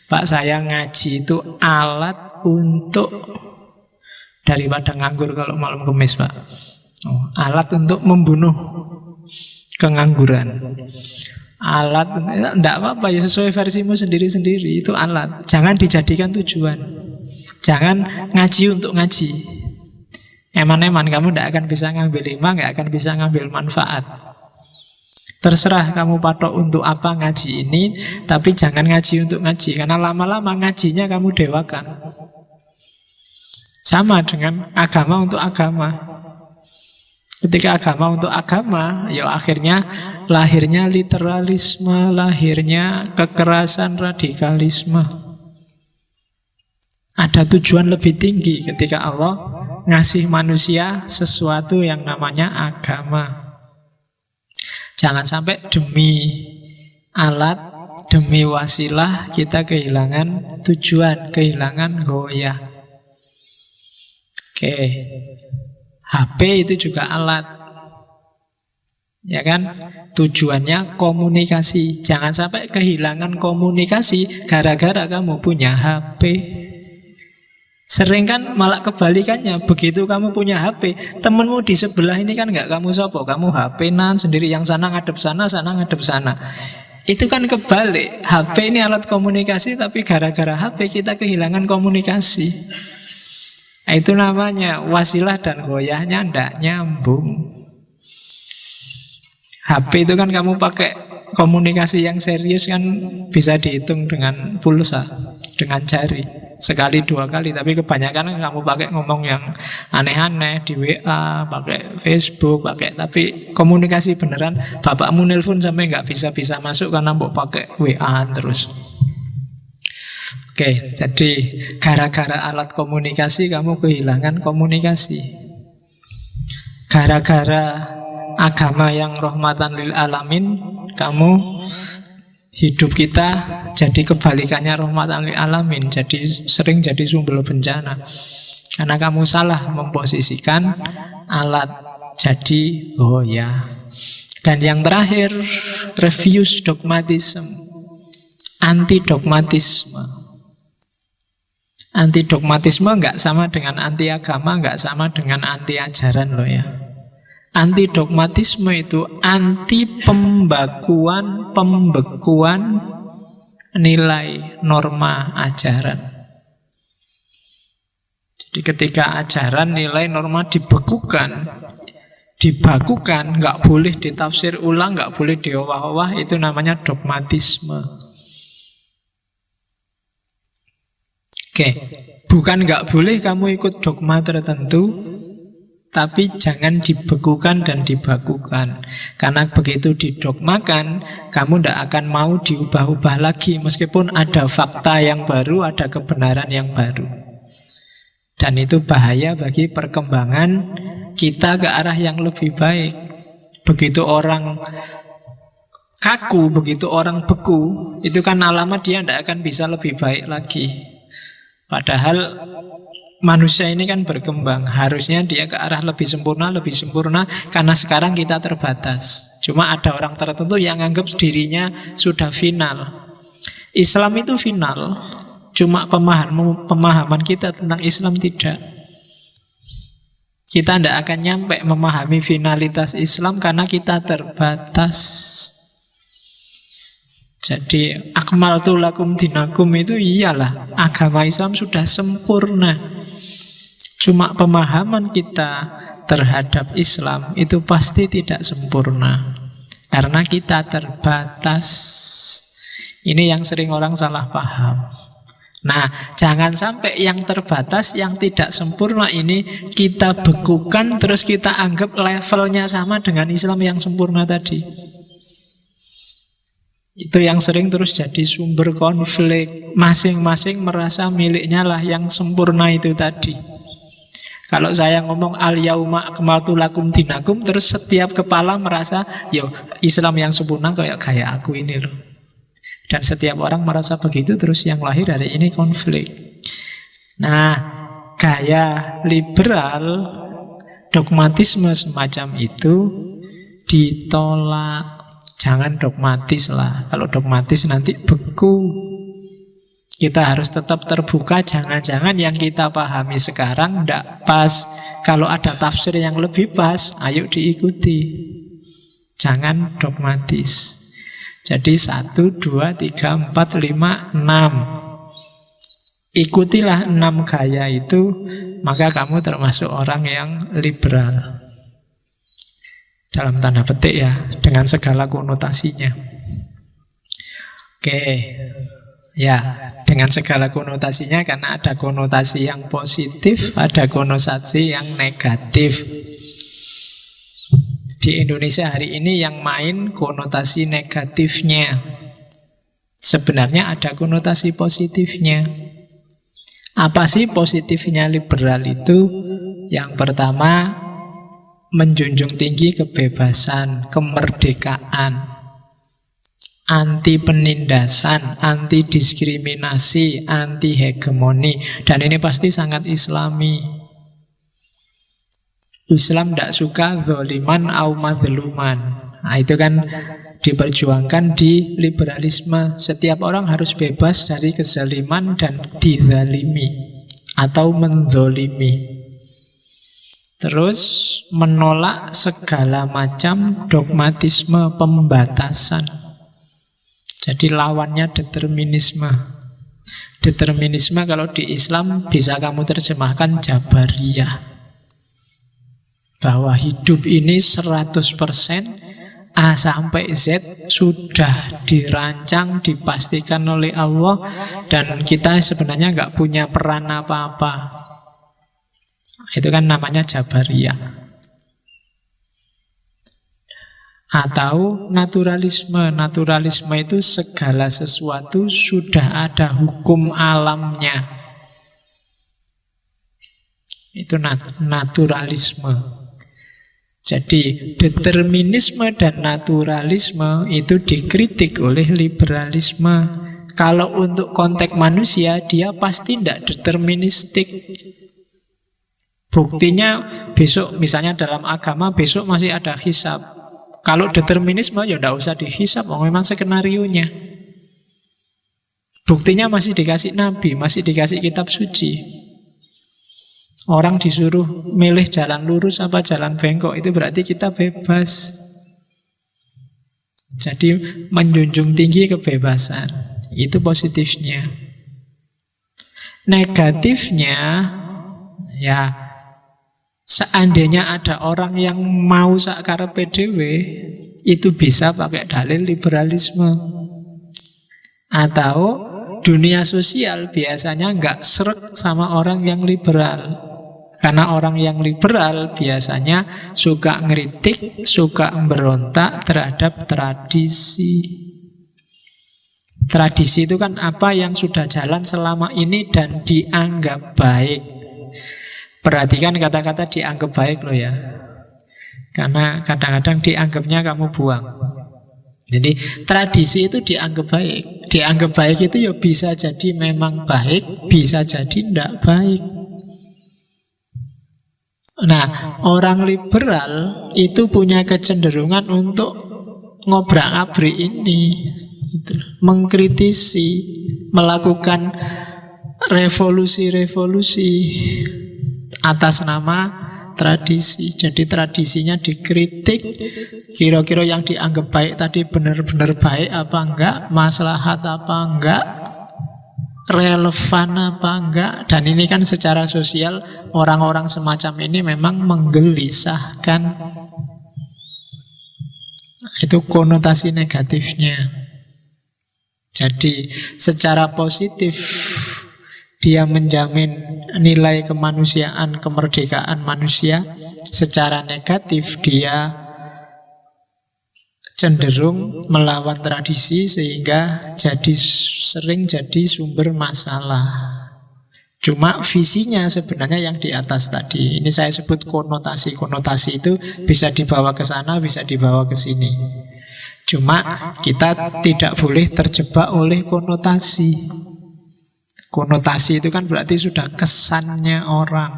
Pak, saya ngaji itu alat untuk, daripada nganggur kalau malam kemis, Pak. Alat untuk membunuh kengangguran. Alat, tidak apa-apa ya, sesuai versimu sendiri-sendiri. Itu alat, jangan dijadikan tujuan. Jangan ngaji untuk ngaji. Eman-eman kamu tidak akan bisa ngambil hikmah, nggak akan bisa ngambil manfaat. Terserah kamu patok untuk apa ngaji ini, tapi jangan ngaji untuk ngaji, karena lama-lama ngajinya kamu dewakan. Sama dengan agama untuk agama. Ketika agama untuk agama, ya akhirnya lahirnya literalisme, lahirnya kekerasan, radikalisme. Ada tujuan lebih tinggi ketika Allah ngasih manusia sesuatu yang namanya agama. Jangan sampai demi alat, demi wasilah kita kehilangan tujuan, kehilangan ghoyah. Oke. HP itu juga alat, ya kan? Tujuannya komunikasi. Jangan sampai kehilangan komunikasi gara-gara kamu punya HP. Sering kan malah kebalikannya. Begitu kamu punya HP, temenmu di sebelah ini kan nggak kamu sopo, kamu HP-nan sendiri, yang sana ngadep sana ngadep sana. Itu kan kebalik. HP ini alat komunikasi, tapi gara-gara HP kita kehilangan komunikasi. Itu namanya wasilah dan goyahnya ndak nyambung. HP itu kan kamu pakai komunikasi yang serius kan bisa dihitung dengan pulsa, dengan jari. Sekali dua kali, tapi kebanyakan kamu pakai ngomong yang aneh-aneh di WA, pakai Facebook, tapi komunikasi beneran. Bapakmu nelpon sampai nggak bisa masuk karena mau pakai WA terus. Oke, jadi gara-gara alat komunikasi kamu kehilangan komunikasi. Gara-gara agama yang rahmatan lil alamin, kamu hidup kita jadi kebalikannya rahmatan lil alamin. Jadi sering jadi sumber bencana. Karena kamu salah memposisikan alat. Jadi, oh ya. Dan yang terakhir, refuse dogmatism. Anti-dogmatisme. Anti-dogmatisme nggak sama dengan anti agama, nggak sama dengan anti ajaran loh ya. Anti-dogmatisme itu anti pembekuan nilai norma ajaran. Jadi ketika ajaran nilai norma dibakukan, nggak boleh ditafsir ulang, nggak boleh diowah-owah, itu namanya dogmatisme. Oke, bukan nggak boleh kamu ikut dogma tertentu, tapi jangan dibekukan dan dibakukan. Karena begitu didogmakan, kamu tidak akan mau diubah-ubah lagi, meskipun ada fakta yang baru, ada kebenaran yang baru. Dan itu bahaya bagi perkembangan kita ke arah yang lebih baik. Begitu orang kaku, begitu orang beku, itu kan alamat dia tidak akan bisa lebih baik lagi. Padahal manusia ini kan berkembang, harusnya dia ke arah lebih sempurna, karena sekarang kita terbatas. Cuma ada orang tertentu yang anggap dirinya sudah final. Islam itu final, cuma pemahaman kita tentang Islam tidak. Kita tidak akan nyampe memahami finalitas Islam karena kita terbatas. Jadi akmaltu lakum dinakum itu iyalah, agama Islam sudah sempurna. Cuma pemahaman kita terhadap Islam itu pasti tidak sempurna, karena kita terbatas. Ini yang sering orang salah paham. Nah, jangan sampai yang terbatas, yang tidak sempurna ini kita bekukan, terus kita anggap levelnya sama dengan Islam yang sempurna tadi. Itu yang sering terus jadi sumber konflik. Masing-masing merasa miliknya lah yang sempurna itu tadi. Kalau saya ngomong al-yauma akmaltu lakum dinakum, terus setiap kepala merasa, yo Islam yang sempurna kayak aku ini loh. Dan setiap orang merasa begitu, terus yang lahir dari ini konflik. Nah, gaya liberal, dogmatisme semacam itu ditolak. Jangan dogmatis lah. Kalau dogmatis nanti beku. Kita harus tetap terbuka. Jangan-jangan yang kita pahami sekarang tidak pas. Kalau ada tafsir yang lebih pas, ayo diikuti. Jangan dogmatis. Jadi 1, 2, 3, 4, 5, 6. Ikutilah 6 gaya itu, maka kamu termasuk orang yang liberal. Dalam tanda petik ya, dengan segala konotasinya. Oke, ya, dengan segala konotasinya, karena ada konotasi yang positif, ada konotasi yang negatif. Di Indonesia hari ini yang main konotasi negatifnya. Sebenarnya ada konotasi positifnya. Apa sih positifnya liberal itu? Yang pertama, menjunjung tinggi kebebasan, kemerdekaan, anti penindasan, anti diskriminasi, anti hegemoni. Dan ini pasti sangat Islami. Islam tidak suka zoliman au madluman. Nah, itu kan diperjuangkan di liberalisme. Setiap orang harus bebas dari kezaliman dan dizalimi atau menzolimi. Terus menolak segala macam dogmatisme pembatasan. Jadi lawannya determinisme. Determinisme kalau di Islam bisa kamu terjemahkan Jabariyah. Bahwa hidup ini 100% A sampai Z sudah dirancang, dipastikan oleh Allah, dan kita sebenarnya nggak punya peran apa-apa. Itu kan namanya Jabariyah. Atau naturalisme. Naturalisme itu segala sesuatu sudah ada hukum alamnya. Itu naturalisme. Jadi determinisme dan naturalisme itu dikritik oleh liberalisme. Kalau untuk konteks manusia, dia pasti tidak deterministik. Buktinya besok, misalnya dalam agama, besok masih ada hisab. Kalau determinisme ya tidak usah dihisab, memang skenarionya. Buktinya masih dikasih nabi, masih dikasih kitab suci. Orang disuruh milih jalan lurus apa jalan bengkok, itu berarti kita bebas. Jadi menjunjung tinggi kebebasan, itu positifnya. Negatifnya, ya seandainya ada orang yang mau sakarepe dhewe, itu bisa pakai dalil liberalisme. Atau dunia sosial biasanya nggak srek sama orang yang liberal. Karena orang yang liberal biasanya suka ngeritik, suka berontak terhadap tradisi. Tradisi itu kan apa yang sudah jalan selama ini dan dianggap baik. Perhatikan kata-kata dianggap baik loh ya. Karena kadang-kadang dianggapnya kamu buang. Jadi tradisi itu dianggap baik. Dianggap baik itu ya bisa jadi memang baik, bisa jadi tidak baik. Nah, orang liberal itu punya kecenderungan untuk ngobrak-abrik ini, mengkritisi, melakukan revolusi-revolusi atas nama tradisi. Jadi tradisinya dikritik, kira-kira yang dianggap baik tadi benar-benar baik apa enggak, maslahat apa enggak, relevan apa enggak. Dan ini kan secara sosial orang-orang semacam ini memang menggelisahkan. Itu konotasi negatifnya. Jadi secara positif dia menjamin nilai kemanusiaan, kemerdekaan manusia. Secara negatif dia cenderung melawan tradisi sehingga sering jadi sumber masalah. Cuma visinya sebenarnya yang di atas tadi. Ini saya sebut konotasi. Konotasi itu bisa dibawa ke sana, bisa dibawa ke sini. Cuma kita tidak boleh terjebak oleh konotasi. Konotasi itu kan berarti sudah kesannya orang.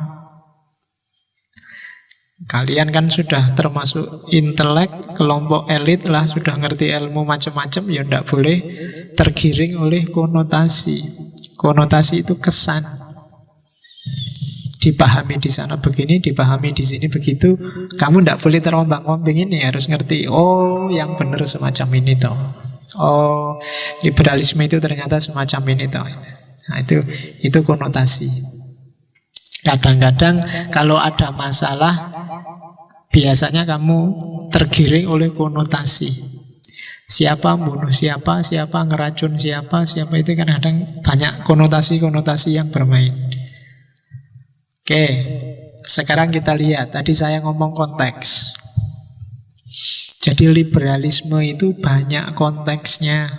Kalian kan sudah termasuk intelek, kelompok elit lah, sudah ngerti ilmu macam-macam, ya tidak boleh tergiring oleh konotasi. Konotasi itu kesan. Dipahami di sana begini, dipahami di sini begitu. Kamu tidak boleh terombang-ambing ini, harus ngerti. Oh, yang benar semacam ini toh. Oh, liberalisme itu ternyata semacam ini toh. Nah, itu konotasi. Kadang-kadang kalau ada masalah, biasanya kamu tergiring oleh konotasi. Siapa membunuh siapa, siapa ngeracun siapa itu kan kadang banyak konotasi-konotasi yang bermain. Oke, sekarang kita lihat. Tadi saya ngomong konteks. Jadi liberalisme itu banyak konteksnya.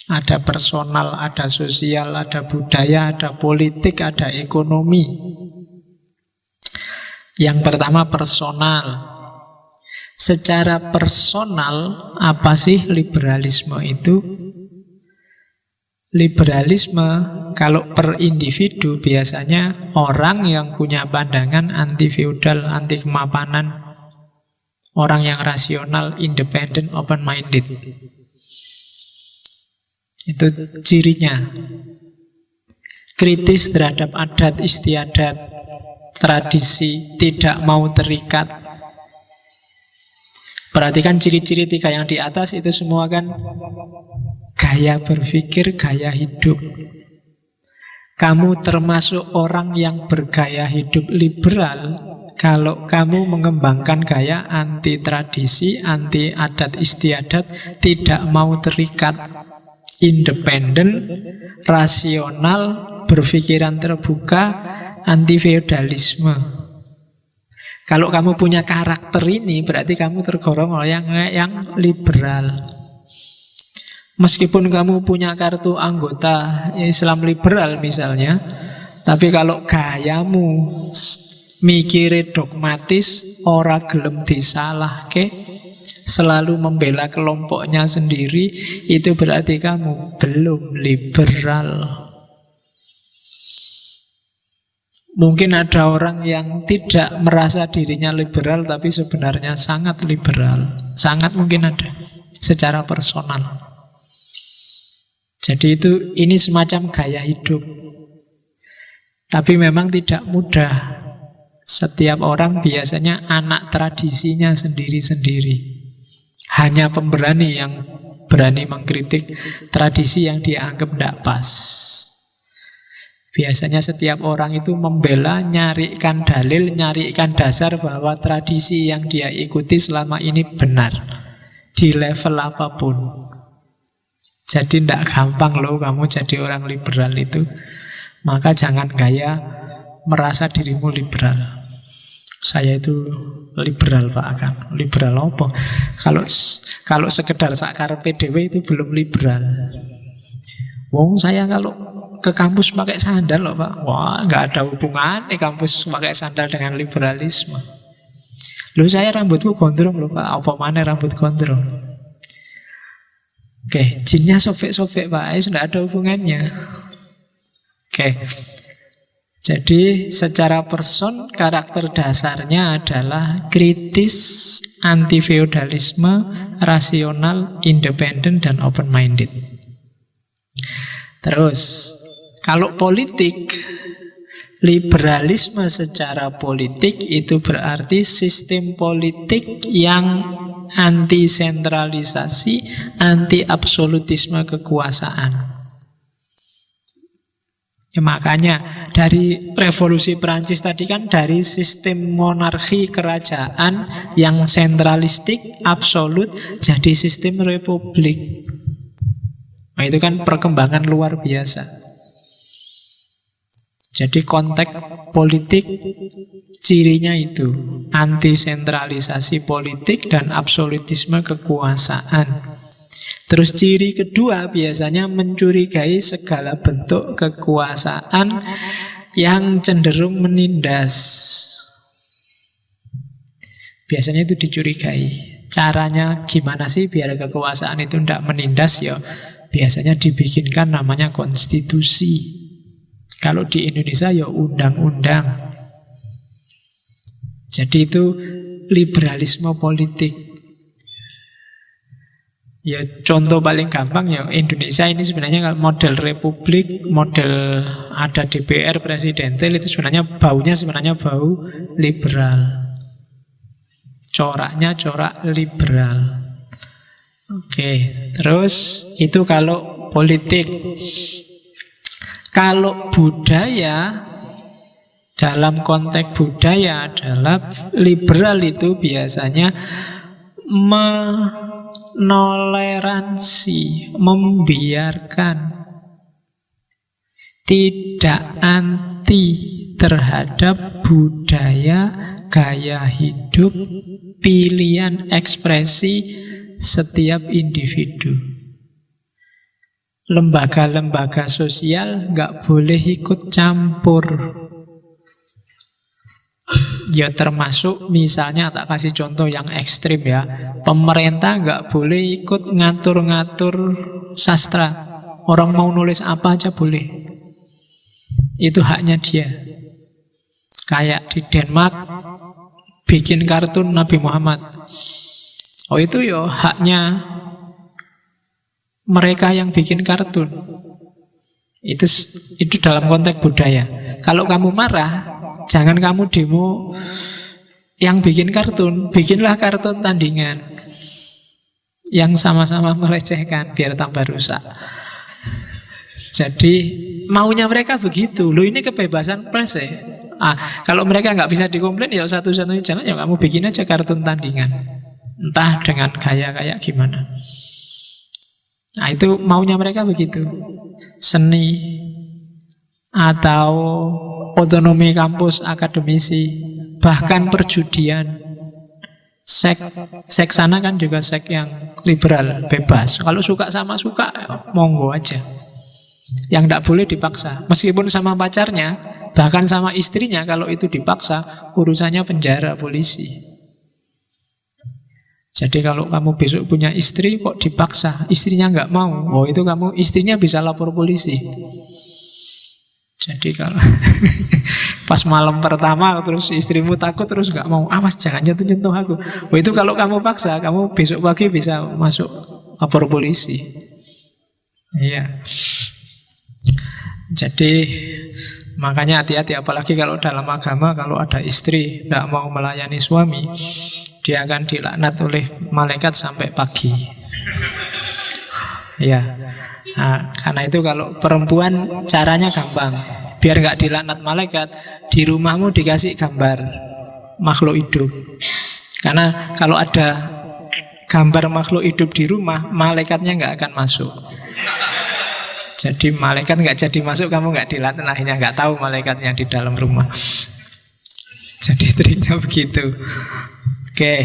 Ada personal, ada sosial, ada budaya, ada politik, ada ekonomi. Yang pertama personal. Secara personal, apa sih liberalisme itu? Liberalisme kalau per individu biasanya orang yang punya pandangan anti feudal, anti kemapanan, orang yang rasional, independen, open minded. Itu cirinya. Kritis terhadap adat istiadat, tradisi, tidak mau terikat. Perhatikan ciri-ciri tiga yang di atas itu semua kan gaya berpikir, gaya hidup. Kamu termasuk orang yang bergaya hidup liberal kalau kamu mengembangkan gaya anti tradisi, anti adat istiadat, tidak mau terikat, independen, rasional, berpikiran terbuka, anti feodalisme. Kalau kamu punya karakter ini, berarti kamu tergolong oleh yang liberal. Meskipun kamu punya kartu anggota Islam liberal misalnya, tapi kalau gayamu mikire dogmatis, ora gelem disalahke, selalu membela kelompoknya sendiri, itu berarti kamu belum liberal. Mungkin ada orang yang tidak merasa dirinya liberal tapi sebenarnya sangat liberal. Sangat mungkin ada, secara personal. Jadi ini semacam gaya hidup. Tapi memang tidak mudah. Setiap orang biasanya anak tradisinya sendiri-sendiri. Hanya pemberani yang berani mengkritik tradisi yang dia anggap tidak pas. Biasanya setiap orang itu membela, nyarikan dalil, nyarikan dasar bahwa tradisi yang dia ikuti selama ini benar. Di level apapun. Jadi tidak gampang loh kamu jadi orang liberal itu. Maka jangan gaya merasa dirimu liberal. Saya itu liberal Pak Akang. Liberal apa? Kalau sekedar sakar PDW itu belum liberal. Wong saya kalau ke kampus pakai sandal loh Pak. Wah, nggak ada hubungan nih kampus pakai sandal dengan liberalisme. Loh saya rambutku gondrong loh Pak. Apa mana rambut gondrong? Oke, jinnya sobek-sobek Pak. Tidak ada hubungannya. Oke. Jadi secara person karakter dasarnya adalah kritis, anti feodalisme, rasional, independen dan open minded. Terus kalau politik, liberalisme secara politik itu berarti sistem politik yang anti sentralisasi, anti absolutisme kekuasaan. Ya, makanya dari revolusi Perancis tadi kan dari sistem monarki kerajaan yang sentralistik, absolut, jadi sistem republik. Nah, itu kan perkembangan luar biasa. Jadi konteks politik cirinya itu anti sentralisasi politik dan absolutisme kekuasaan. Terus ciri kedua biasanya mencurigai segala bentuk kekuasaan yang cenderung menindas. Biasanya itu dicurigai. Caranya gimana sih biar kekuasaan itu tidak menindas? Ya biasanya dibikinkan namanya konstitusi. Kalau di Indonesia ya undang-undang. Jadi itu liberalisme politik. Ya contoh paling gampang ya Indonesia ini sebenarnya model republik, model ada DPR presidentil itu sebenarnya baunya bau liberal. Coraknya corak liberal. Oke, terus itu kalau politik. Kalau budaya, dalam konteks budaya adalah liberal itu biasanya menoleransi, membiarkan, tidak anti terhadap budaya, gaya hidup, pilihan ekspresi setiap individu. Lembaga-lembaga sosial nggak boleh ikut campur. Ya termasuk misalnya tak kasih contoh yang ekstrim ya. Pemerintah nggak boleh ikut ngatur-ngatur sastra. Orang mau nulis apa aja boleh. Itu haknya dia. Kayak di Denmark bikin kartun Nabi Muhammad. Oh itu ya haknya mereka yang bikin kartun. Itu dalam konteks budaya. Kalau kamu marah, jangan kamu demo yang bikin kartun, bikinlah kartun tandingan yang sama-sama melecehkan biar tambah rusak. Jadi maunya mereka begitu. Loh ini kebebasan pers ya. Kalau mereka nggak bisa dikomplain ya satu-satunya jalan ya kamu bikin aja kartun tandingan. Entah dengan gaya kayak gimana. Nah itu maunya mereka begitu. Seni atau otonomi kampus akademisi, bahkan perjudian. Seks sana kan juga seks yang liberal, bebas. Kalau suka sama suka, monggo aja. Yang tidak boleh dipaksa. Meskipun sama pacarnya, bahkan sama istrinya, kalau itu dipaksa, urusannya penjara, polisi. Jadi kalau kamu besok punya istri kok dipaksa, istrinya nggak mau, oh itu kamu istrinya bisa lapor polisi. Jadi kalau pas malam pertama terus istrimu takut terus nggak mau, awas jangan nyentuh aku. Oh itu kalau kamu paksa, kamu besok pagi bisa masuk lapor polisi. Iya. Jadi makanya hati-hati, apalagi kalau dalam agama kalau ada istri tidak mau melayani suami, dia akan dilaknat oleh malaikat sampai pagi. Ya, karena itu kalau perempuan caranya gampang, biar nggak dilaknat malaikat, di rumahmu dikasih gambar makhluk hidup. Karena kalau ada gambar makhluk hidup di rumah, malaikatnya nggak akan masuk. Jadi malaikat nggak jadi masuk, kamu nggak dilaknat, akhirnya nggak tahu malaikatnya di dalam rumah. Jadi triknya begitu. Oke,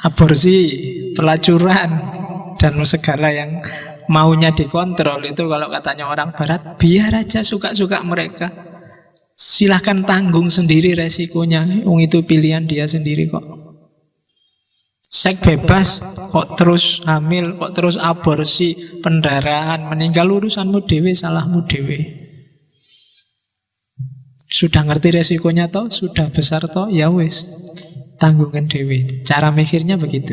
aborsi, pelacuran, dan segala yang maunya dikontrol itu kalau katanya orang barat, biar aja suka-suka mereka. Silahkan tanggung sendiri resikonya. Itu pilihan dia sendiri kok. Seks bebas, kok terus hamil, kok terus aborsi, pendarahan, meninggal, urusanmu dewe, salahmu dewe. Sudah ngerti resikonya toh, sudah besar toh, ya wis, tanggungan dewe. Cara mikirnya begitu.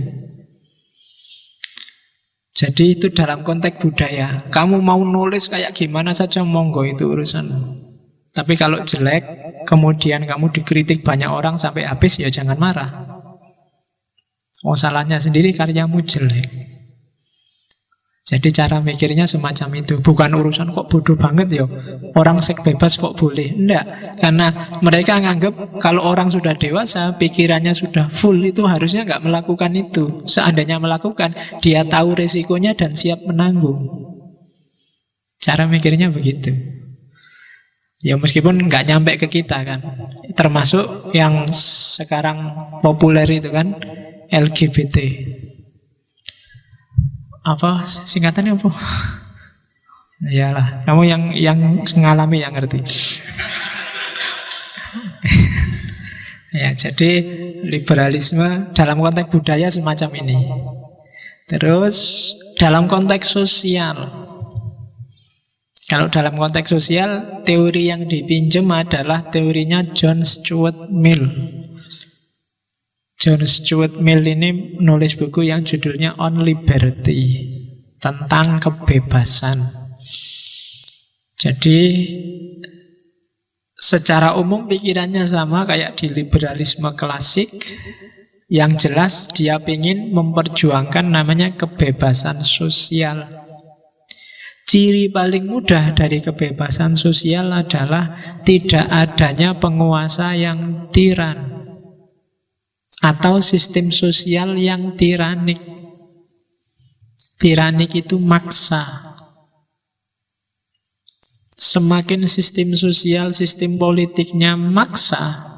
Jadi itu dalam konteks budaya. Kamu mau nulis kayak gimana saja, monggo, itu urusanmu. Tapi kalau jelek, kemudian kamu dikritik banyak orang sampai habis, ya jangan marah. Oh salahnya sendiri, karyamu jelek. Jadi cara mikirnya semacam itu. Bukan urusan kok bodoh banget ya, orang seks bebas kok boleh. Enggak, karena mereka nganggap kalau orang sudah dewasa, pikirannya sudah full, itu harusnya nggak melakukan itu. Seandainya melakukan, dia tahu resikonya dan siap menanggung. Cara mikirnya begitu. Ya meskipun nggak nyampe ke kita kan. Termasuk yang sekarang populer itu kan, LGBT. Apa singkatannya apa? Iyalah, kamu yang ngalami yang ngerti. Ya, jadi liberalisme dalam konteks budaya semacam ini. Terus dalam konteks sosial. Kalau dalam konteks sosial, teori yang dipinjam adalah teorinya John Stuart Mill. John Stuart Mill ini nulis buku yang judulnya On Liberty, tentang kebebasan. Jadi secara umum pikirannya sama kayak di liberalisme klasik. Yang jelas dia ingin memperjuangkan namanya kebebasan sosial. Ciri paling mudah dari kebebasan sosial adalah tidak adanya penguasa yang tiran atau sistem sosial yang tiranik. Tiranik itu maksa. Semakin sistem sosial, sistem politiknya maksa,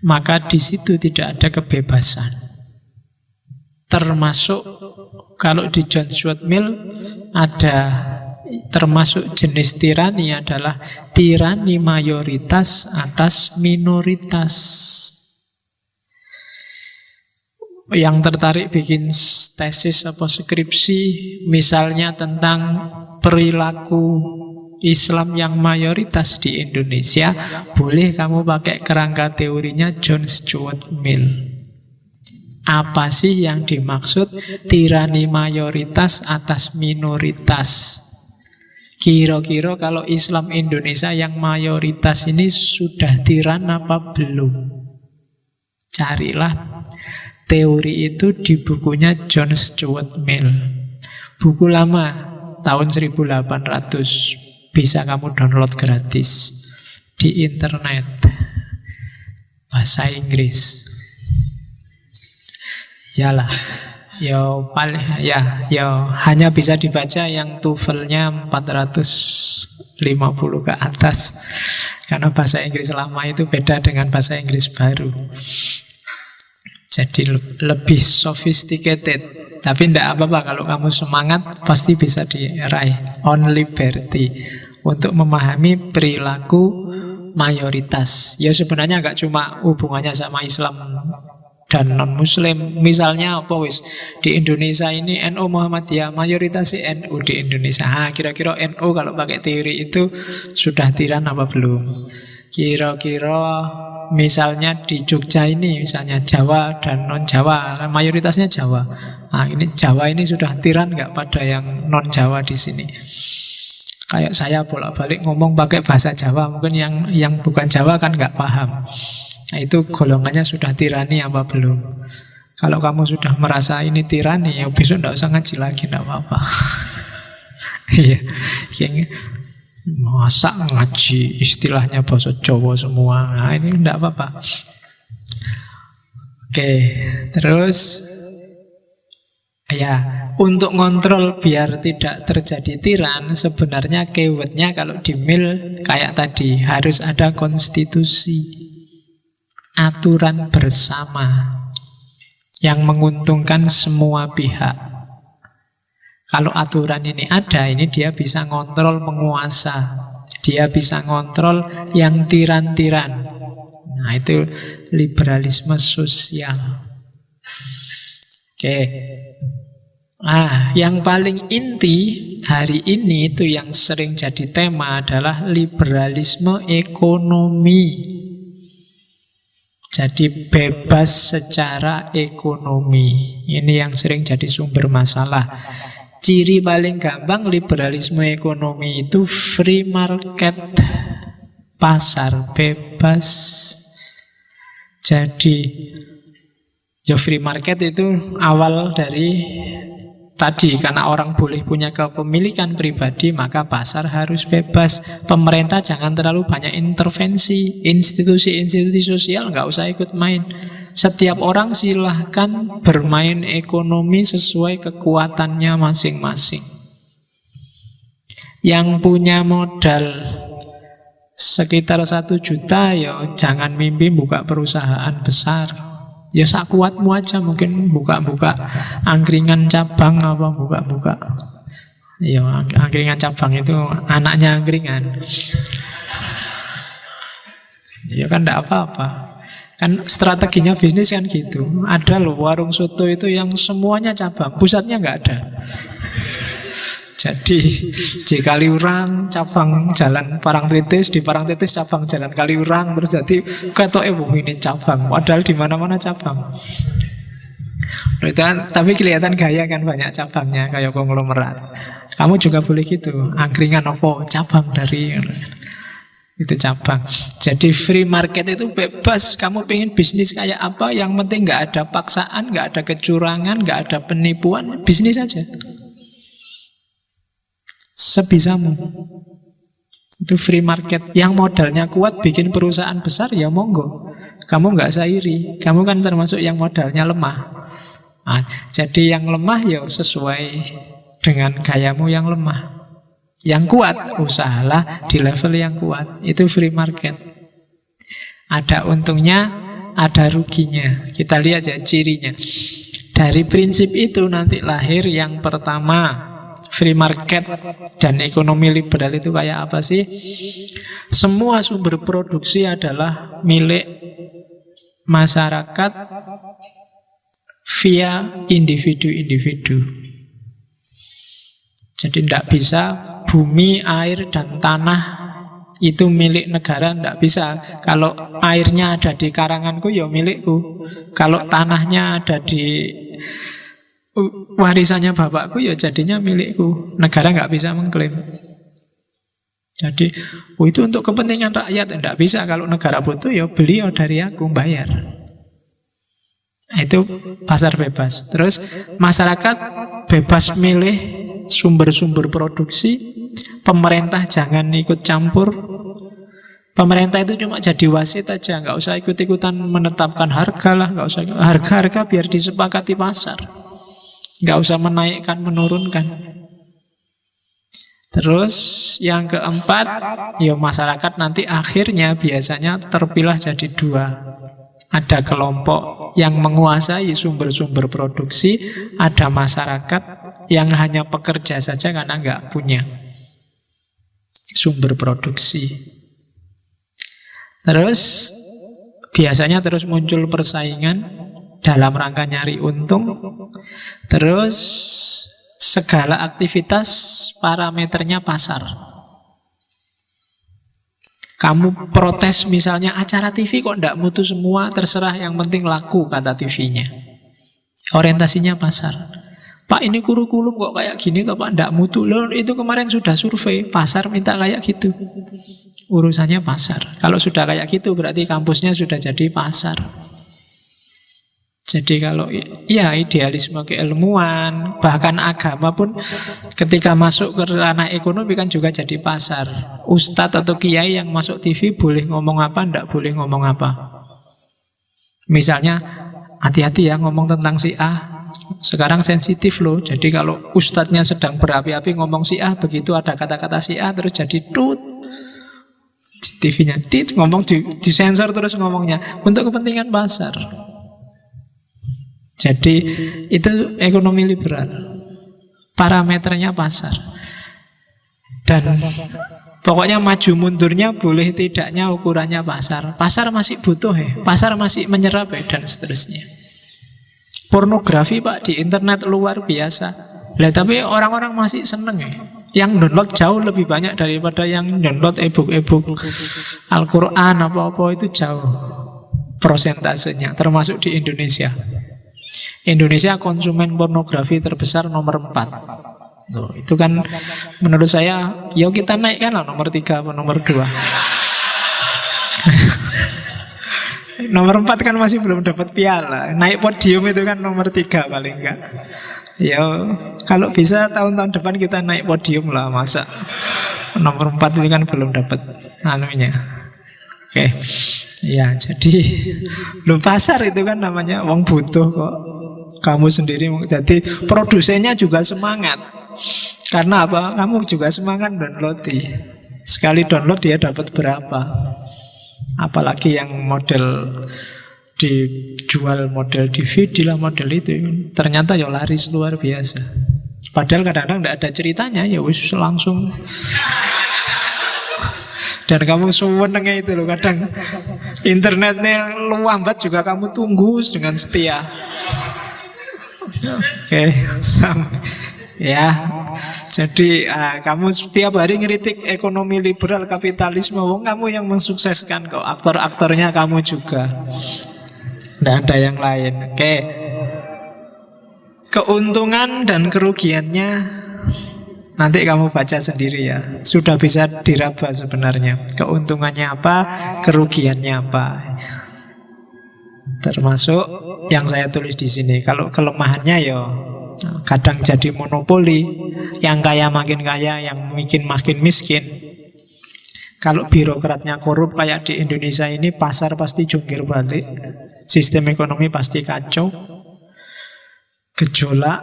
maka di situ tidak ada kebebasan. Termasuk kalau di John Stuart Mill ada termasuk jenis tirani adalah tirani mayoritas atas minoritas. Yang tertarik bikin tesis atau skripsi misalnya tentang perilaku Islam yang mayoritas di Indonesia, boleh kamu pakai kerangka teorinya John Stuart Mill. Apa sih yang dimaksud tirani mayoritas atas minoritas? Kira-kira kalau Islam Indonesia yang mayoritas ini sudah tiran apa belum? Carilah teori itu di bukunya John Stuart Mill. Buku lama, tahun 1800. Bisa kamu download gratis di internet. Bahasa Inggris. Yalah. Hanya bisa dibaca yang TOEFL-nya 450 ke atas. Karena bahasa Inggris lama itu beda dengan bahasa Inggris baru. Jadi lebih sophisticated. Tapi tidak apa-apa, kalau kamu semangat pasti bisa diraih. On Liberty, untuk memahami perilaku mayoritas. Ya sebenarnya nggak cuma hubungannya sama Islam dan non-Muslim. Misalnya apa wis, di Indonesia ini NU Muhammadiyah, mayoritas sih NU di Indonesia. Kira-kira NU kalau pakai teori itu sudah tiran apa belum? Kira-kira misalnya di Jogja ini, misalnya Jawa dan non-Jawa, mayoritasnya Jawa. Ini Jawa ini sudah tiran nggak pada yang non-Jawa di sini? Kayak saya bolak-balik ngomong pakai bahasa Jawa, mungkin yang bukan Jawa kan nggak paham. Nah, itu golongannya sudah tirani apa belum? Kalau kamu sudah merasa ini tirani, ya besok nggak usah ngaji lagi, nggak apa-apa. Iya, kayaknya masa ngaji istilahnya bahasa Jawa semua. Nah, ini enggak apa-apa. Oke, terus ya, untuk ngontrol biar tidak terjadi tiran, sebenarnya keywordnya kalau di Mill kayak tadi, harus ada konstitusi, aturan bersama yang menguntungkan semua pihak. Kalau aturan ini ada, ini dia bisa ngontrol penguasa. Dia bisa ngontrol yang tiran-tiran. Nah, itu liberalisme sosial. Oke. Nah, yang paling inti hari ini itu yang sering jadi tema adalah liberalisme ekonomi. Jadi bebas secara ekonomi. Ini yang sering jadi sumber masalah. Ciri paling gampang liberalisme ekonomi itu free market, pasar bebas. Jadi ya free market itu awal dari Tadi karena orang boleh punya kepemilikan pribadi, maka pasar harus bebas. Pemerintah jangan terlalu banyak intervensi. Institusi-institusi sosial nggak usah ikut main. Setiap orang silahkan bermain ekonomi sesuai kekuatannya masing-masing. Yang punya modal sekitar 1 juta, ya jangan mimpi buka perusahaan besar. Ya sakuatmu aja, mungkin buka-buka angkringan cabang, apa buka-buka. Ya angkringan cabang itu anaknya angkringan. Ya kan enggak apa-apa. Kan strateginya bisnis kan gitu. Ada loh warung soto itu yang semuanya cabang, pusatnya nggak ada. Jadi di Kaliurang cabang jalan Parangtritis, di Parangtritis cabang jalan Kaliurang, terus jadi ketoke ini cabang, padahal di mana-mana cabang. Tapi kelihatan gaya kan banyak cabangnya kayak konglomerat. Kamu juga boleh gitu, angkringan apa cabang dari itu cabang. Jadi free market itu bebas. Kamu pengen bisnis kayak apa, yang penting nggak ada paksaan, nggak ada kecurangan, nggak ada penipuan, bisnis aja. Sebisamu. Itu free market. Yang modalnya kuat bikin perusahaan besar, ya monggo. Kamu nggak usah iri. Kamu kan termasuk yang modalnya lemah. Nah, jadi yang lemah ya sesuai dengan gayamu yang lemah. Yang kuat, usahalah di level yang kuat. Itu free market. Ada untungnya, ada ruginya. Kita lihat ya cirinya. Dari prinsip itu nanti lahir yang pertama. Free market dan ekonomi liberal itu kayak apa sih? Semua sumber produksi adalah milik masyarakat via individu-individu. Jadi tidak bisa bumi, air, dan tanah itu milik negara, tidak bisa. Kalau airnya ada di karanganku, ya milikku. Kalau tanahnya ada di warisannya bapakku, ya jadinya milikku. Negara nggak bisa mengklaim. Jadi itu untuk kepentingan rakyat, tidak bisa. Kalau negara butuh, ya beliau dari aku, bayar. Itu pasar bebas. Terus masyarakat bebas milih sumber-sumber produksi. Pemerintah jangan ikut campur. Pemerintah itu cuma jadi wasit aja, nggak usah ikut-ikutan menetapkan harga lah, nggak usah. Harga-harga biar disepakati pasar. Nggak usah menaikkan, menurunkan. Terus yang keempat, ya masyarakat nanti akhirnya biasanya terpilah jadi 2. Ada kelompok yang menguasai sumber-sumber produksi, ada masyarakat yang hanya pekerja saja karena nggak punya sumber produksi. Terus biasanya terus muncul persaingan dalam rangka nyari untung. Terus segala aktivitas parameternya pasar. Kamu protes misalnya acara TV kok ndak mutu semua, terserah yang penting laku, kata TV-nya. Orientasinya pasar. Pak, ini kurikulum kok kayak gini toh Pak, ndak mutu. Loh, itu kemarin sudah survei, pasar minta kayak gitu. Urusannya pasar. Kalau sudah kayak gitu berarti kampusnya sudah jadi pasar. Jadi kalau ya idealisme keilmuan, bahkan agama pun ketika masuk ke ranah ekonomi kan juga jadi pasar. Ustadz atau kiai yang masuk TV boleh ngomong apa, ndak boleh ngomong apa. Misalnya, hati-hati ya ngomong tentang si A. Sekarang sensitif loh. Jadi kalau ustadznya sedang berapi-api ngomong si A, begitu ada kata-kata si A terus jadi tut. TV-nya dit, ngomong disensor terus ngomongnya untuk kepentingan pasar. Jadi itu ekonomi liberal. Parameternya pasar. Dan pokoknya maju mundurnya boleh tidaknya ukurannya pasar. Pasar masih butuh ya, pasar masih menyerap ya, dan seterusnya. Pornografi Pak di internet luar biasa. Lah tapi orang-orang masih seneng ya. Yang download jauh lebih banyak daripada yang download e-book Al-Quran apa-apa, itu jauh prosentasenya, termasuk di Indonesia. Indonesia konsumen pornografi terbesar nomor 4. Tuh, itu kan menurut saya, ya kita naikkan lah nomor 3 atau nomor 2. Nomor 4 kan masih belum dapat piala. Naik podium itu kan nomor 3 paling enggak. Ya, kalau bisa tahun-tahun depan kita naik podium lah, masa nomor 4 ini kan belum dapat anunya. Oke. Ya, jadi lu pasar itu kan namanya wong butuh kok. Kamu sendiri jadi produsennya juga semangat. Karena apa? Kamu juga semangat download. Sekali download dia dapat berapa? Apalagi yang model dijual model DVD lah, model itu ternyata ya laris luar biasa. Padahal kadang-kadang tidak ada ceritanya, ya wis langsung. Dan kamu senengnya itu loh, kadang internetnya lambat juga kamu tunggu dengan setia. Oke, ya. Jadi kamu setiap hari ngeritik ekonomi liberal, kapitalisme, wong kamu yang mensukseskan kok, aktor-aktornya kamu juga. Tidak ada yang lain. Oke. Keuntungan dan kerugiannya nanti kamu baca sendiri ya. Sudah bisa diraba sebenarnya. Keuntungannya apa, kerugiannya apa. Termasuk yang saya tulis di sini. Kalau kelemahannya ya kadang jadi monopoli. Yang kaya makin kaya, yang miskin makin miskin. Kalau birokratnya korup kayak di Indonesia ini, pasar pasti jungkir balik. Sistem ekonomi pasti kacau. Gejolak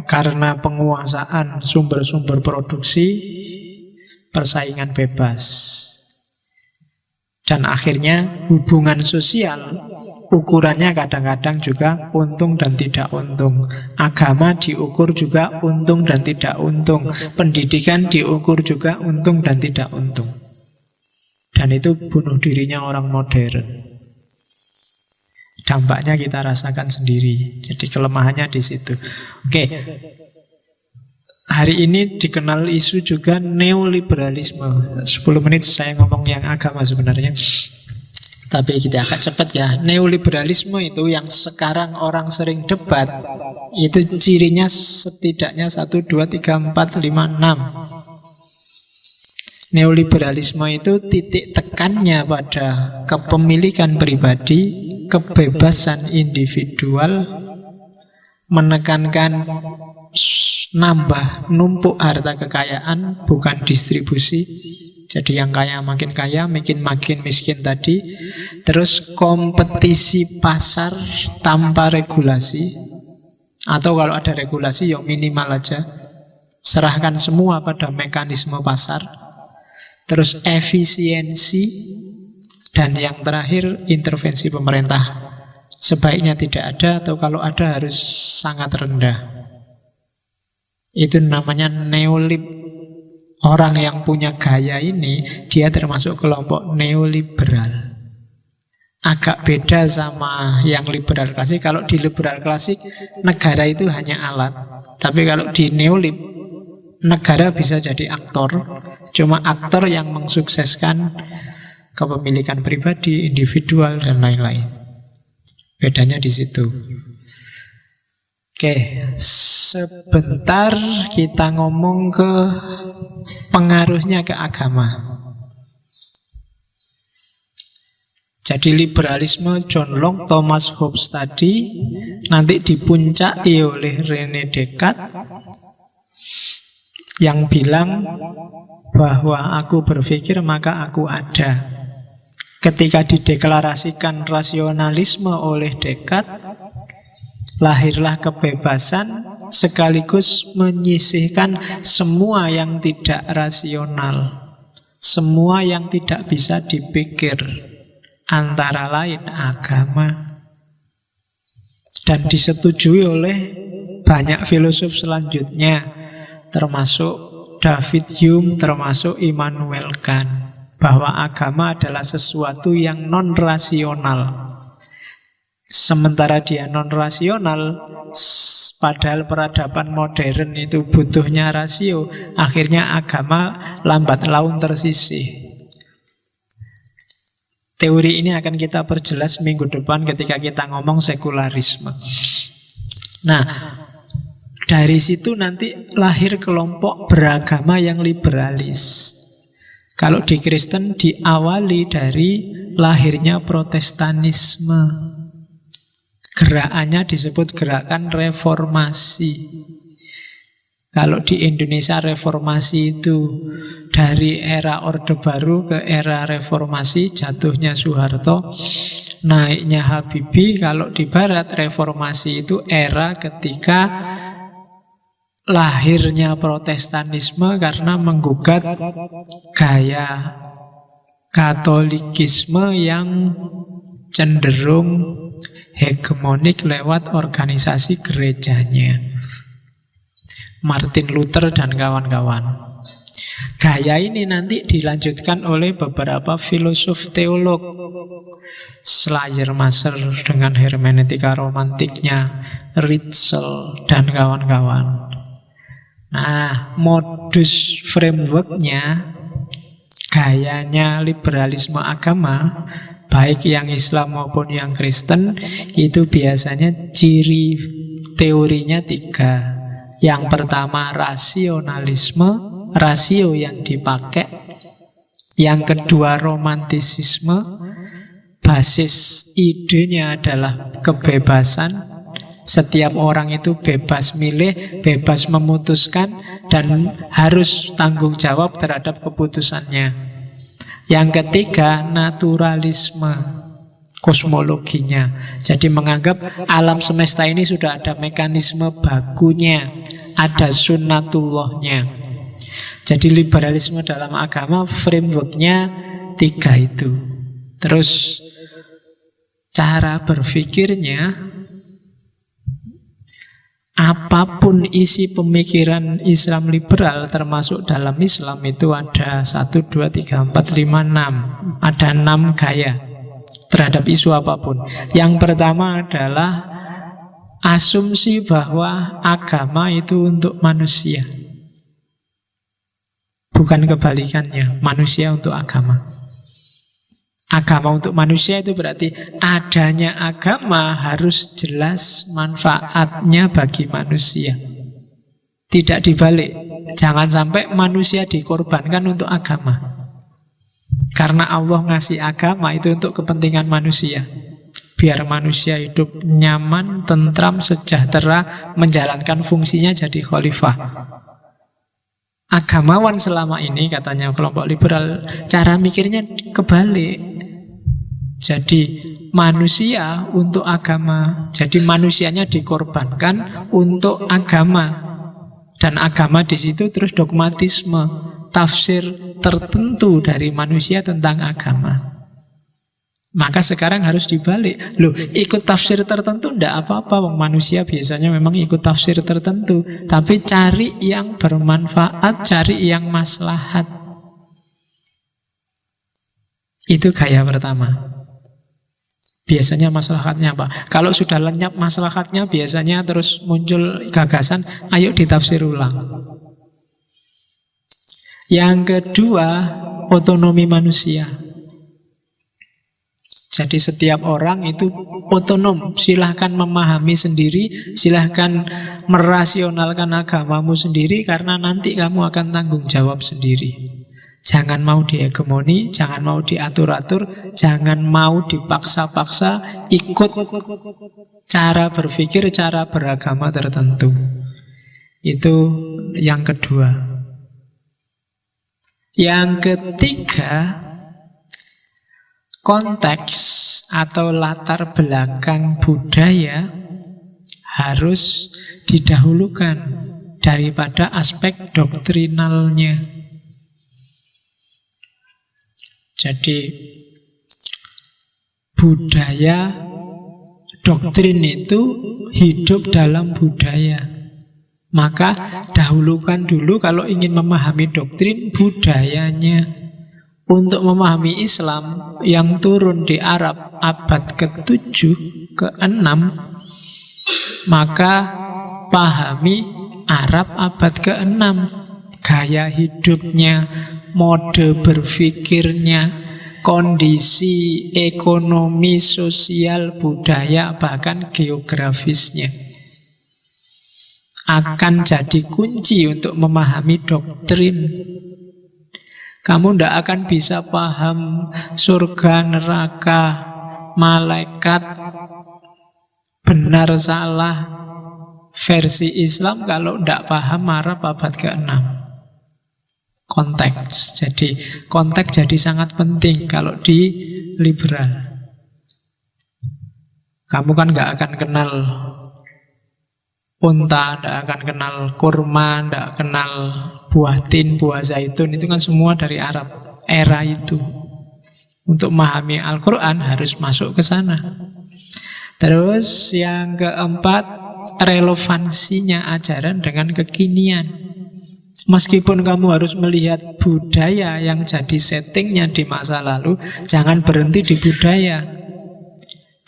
karena penguasaan sumber-sumber produksi, persaingan bebas. Dan akhirnya hubungan sosial ukurannya kadang-kadang juga untung dan tidak untung. Agama diukur juga untung dan tidak untung. Pendidikan diukur juga untung dan tidak untung. Dan itu bunuh dirinya orang modern. Dampaknya kita rasakan sendiri. Jadi kelemahannya di situ. Oke. Hari ini dikenal isu juga neoliberalisme. 10 menit saya ngomong yang agama sebenarnya. Tapi kita agak cepat ya. Neoliberalisme itu yang sekarang orang sering debat. Itu cirinya setidaknya 1, 2, 3, 4, 5, 6. Neoliberalisme itu titik tekannya pada kepemilikan pribadi, kebebasan individual, menekankan nambah numpuk harta kekayaan, bukan distribusi. Jadi yang kaya, makin miskin tadi. Terus kompetisi pasar tanpa regulasi. Atau kalau ada regulasi, ya minimal aja. Serahkan semua pada mekanisme pasar. Terus efisiensi. Dan yang terakhir, intervensi pemerintah. Sebaiknya tidak ada, atau kalau ada harus sangat rendah. Itu namanya neolib. Orang yang punya gaya ini, dia termasuk kelompok neoliberal. Agak beda sama yang liberal klasik. Kalau di liberal klasik, negara itu hanya alat. Tapi kalau di neolib, negara bisa jadi aktor. Cuma aktor yang mensukseskan kepemilikan pribadi, individual, dan lain-lain. Bedanya di situ. Oke, sebentar kita ngomong ke pengaruhnya ke agama. Jadi liberalisme John Locke, Thomas Hobbes tadi nanti dipuncaki oleh René Descartes yang bilang bahwa aku berpikir maka aku ada. Ketika dideklarasikan rasionalisme oleh Descartes, lahirlah kebebasan sekaligus menyisihkan semua yang tidak rasional, semua yang tidak bisa dipikir, antara lain agama. Dan disetujui oleh banyak filosof selanjutnya, termasuk David Hume, termasuk Immanuel Kant, bahwa agama adalah sesuatu yang non-rasional. Sementara dia non-rasional, padahal peradaban modern itu butuhnya rasio, akhirnya agama lambat laun tersisih. Teori ini akan kita perjelas minggu depan ketika kita ngomong sekularisme. Nah, dari situ nanti lahir kelompok beragama yang liberalis. Kalau di Kristen diawali dari lahirnya Protestanisme. Gerakannya disebut gerakan reformasi. Kalau di Indonesia reformasi itu dari era Orde Baru ke era reformasi, jatuhnya Soeharto, naiknya Habibie. Kalau di Barat, reformasi itu era ketika lahirnya Protestanisme karena menggugat gaya Katolikisme yang cenderung hegemonik lewat organisasi gerejanya. Martin Luther dan kawan-kawan. Gaya ini nanti dilanjutkan oleh beberapa filosof teolog. Schleiermacher dengan hermeneutika romantiknya, Ritschl dan kawan-kawan. Nah, modus frameworknya, gayanya liberalisme agama, baik yang Islam maupun yang Kristen, itu biasanya ciri teorinya 3. Yang pertama rasionalisme, rasio yang dipakai. Yang kedua romantisisme, basis idenya adalah kebebasan. Setiap orang itu bebas milih, bebas memutuskan, dan harus tanggung jawab terhadap keputusannya. Yang ketiga naturalisme, kosmologinya. Jadi menganggap alam semesta ini sudah ada mekanisme bakunya, ada sunnatullahnya. Jadi liberalisme dalam agama frameworknya 3 itu. Terus cara berpikirnya, apapun isi pemikiran Islam liberal, termasuk dalam Islam itu ada 1, 2, 3, 4, 5, 6. Ada 6 gaya terhadap isu apapun. Yang pertama adalah asumsi bahwa agama itu untuk manusia. Bukan kebalikannya, manusia untuk agama. Agama untuk manusia itu berarti adanya agama harus jelas manfaatnya bagi manusia. Tidak dibalik. Jangan sampai manusia dikorbankan untuk agama. Karena Allah ngasih agama itu untuk kepentingan manusia. Biar manusia hidup nyaman, tentram, sejahtera, menjalankan fungsinya jadi khalifah. Agamawan selama ini, katanya kelompok liberal, cara mikirnya kebalik. Jadi manusia untuk agama. Jadi manusianya dikorbankan untuk agama. Dan agama di situ terus dogmatisme, tafsir tertentu dari manusia tentang agama. Maka sekarang harus dibalik. Loh, ikut tafsir tertentu ndak apa-apa, wong manusia biasanya memang ikut tafsir tertentu, tapi cari yang bermanfaat, cari yang maslahat. Itu gaya pertama. Biasanya maslahatnya apa? Kalau sudah lenyap maslahatnya, biasanya terus muncul gagasan, ayo ditafsir ulang. Yang kedua, otonomi manusia. Jadi setiap orang itu otonom, silahkan memahami sendiri, silahkan merasionalkan agamamu sendiri, karena nanti kamu akan tanggung jawab sendiri. Jangan mau dihegemoni, jangan mau diatur-atur, jangan mau dipaksa-paksa ikut cara berpikir, cara beragama tertentu. Itu yang kedua. Yang ketiga, konteks atau latar belakang budaya harus didahulukan daripada aspek doktrinalnya. Jadi budaya, doktrin itu hidup dalam budaya. Maka dahulukan dulu kalau ingin memahami doktrin, budayanya. Untuk memahami Islam yang turun di Arab abad ke-7, ke-6, maka pahami Arab abad ke-6. Gaya hidupnya, mode berpikirnya, kondisi ekonomi, sosial, budaya, bahkan geografisnya. Akan jadi kunci untuk memahami doktrin. Kamu tidak akan bisa paham surga, neraka, malaikat, benar salah, versi Islam kalau tidak paham Arab abad ke-6. Konteks. Jadi konteks jadi sangat penting kalau di liberal. Kamu kan nggak akan kenal unta, tidak akan kenal kurma, tidak kenal buah tin, buah zaitun. Itu kan semua dari Arab era itu. Untuk memahami Al-Quran harus masuk ke sana. Terus yang keempat, relevansinya ajaran dengan kekinian. Meskipun kamu harus melihat budaya yang jadi settingnya di masa lalu, jangan berhenti di budaya.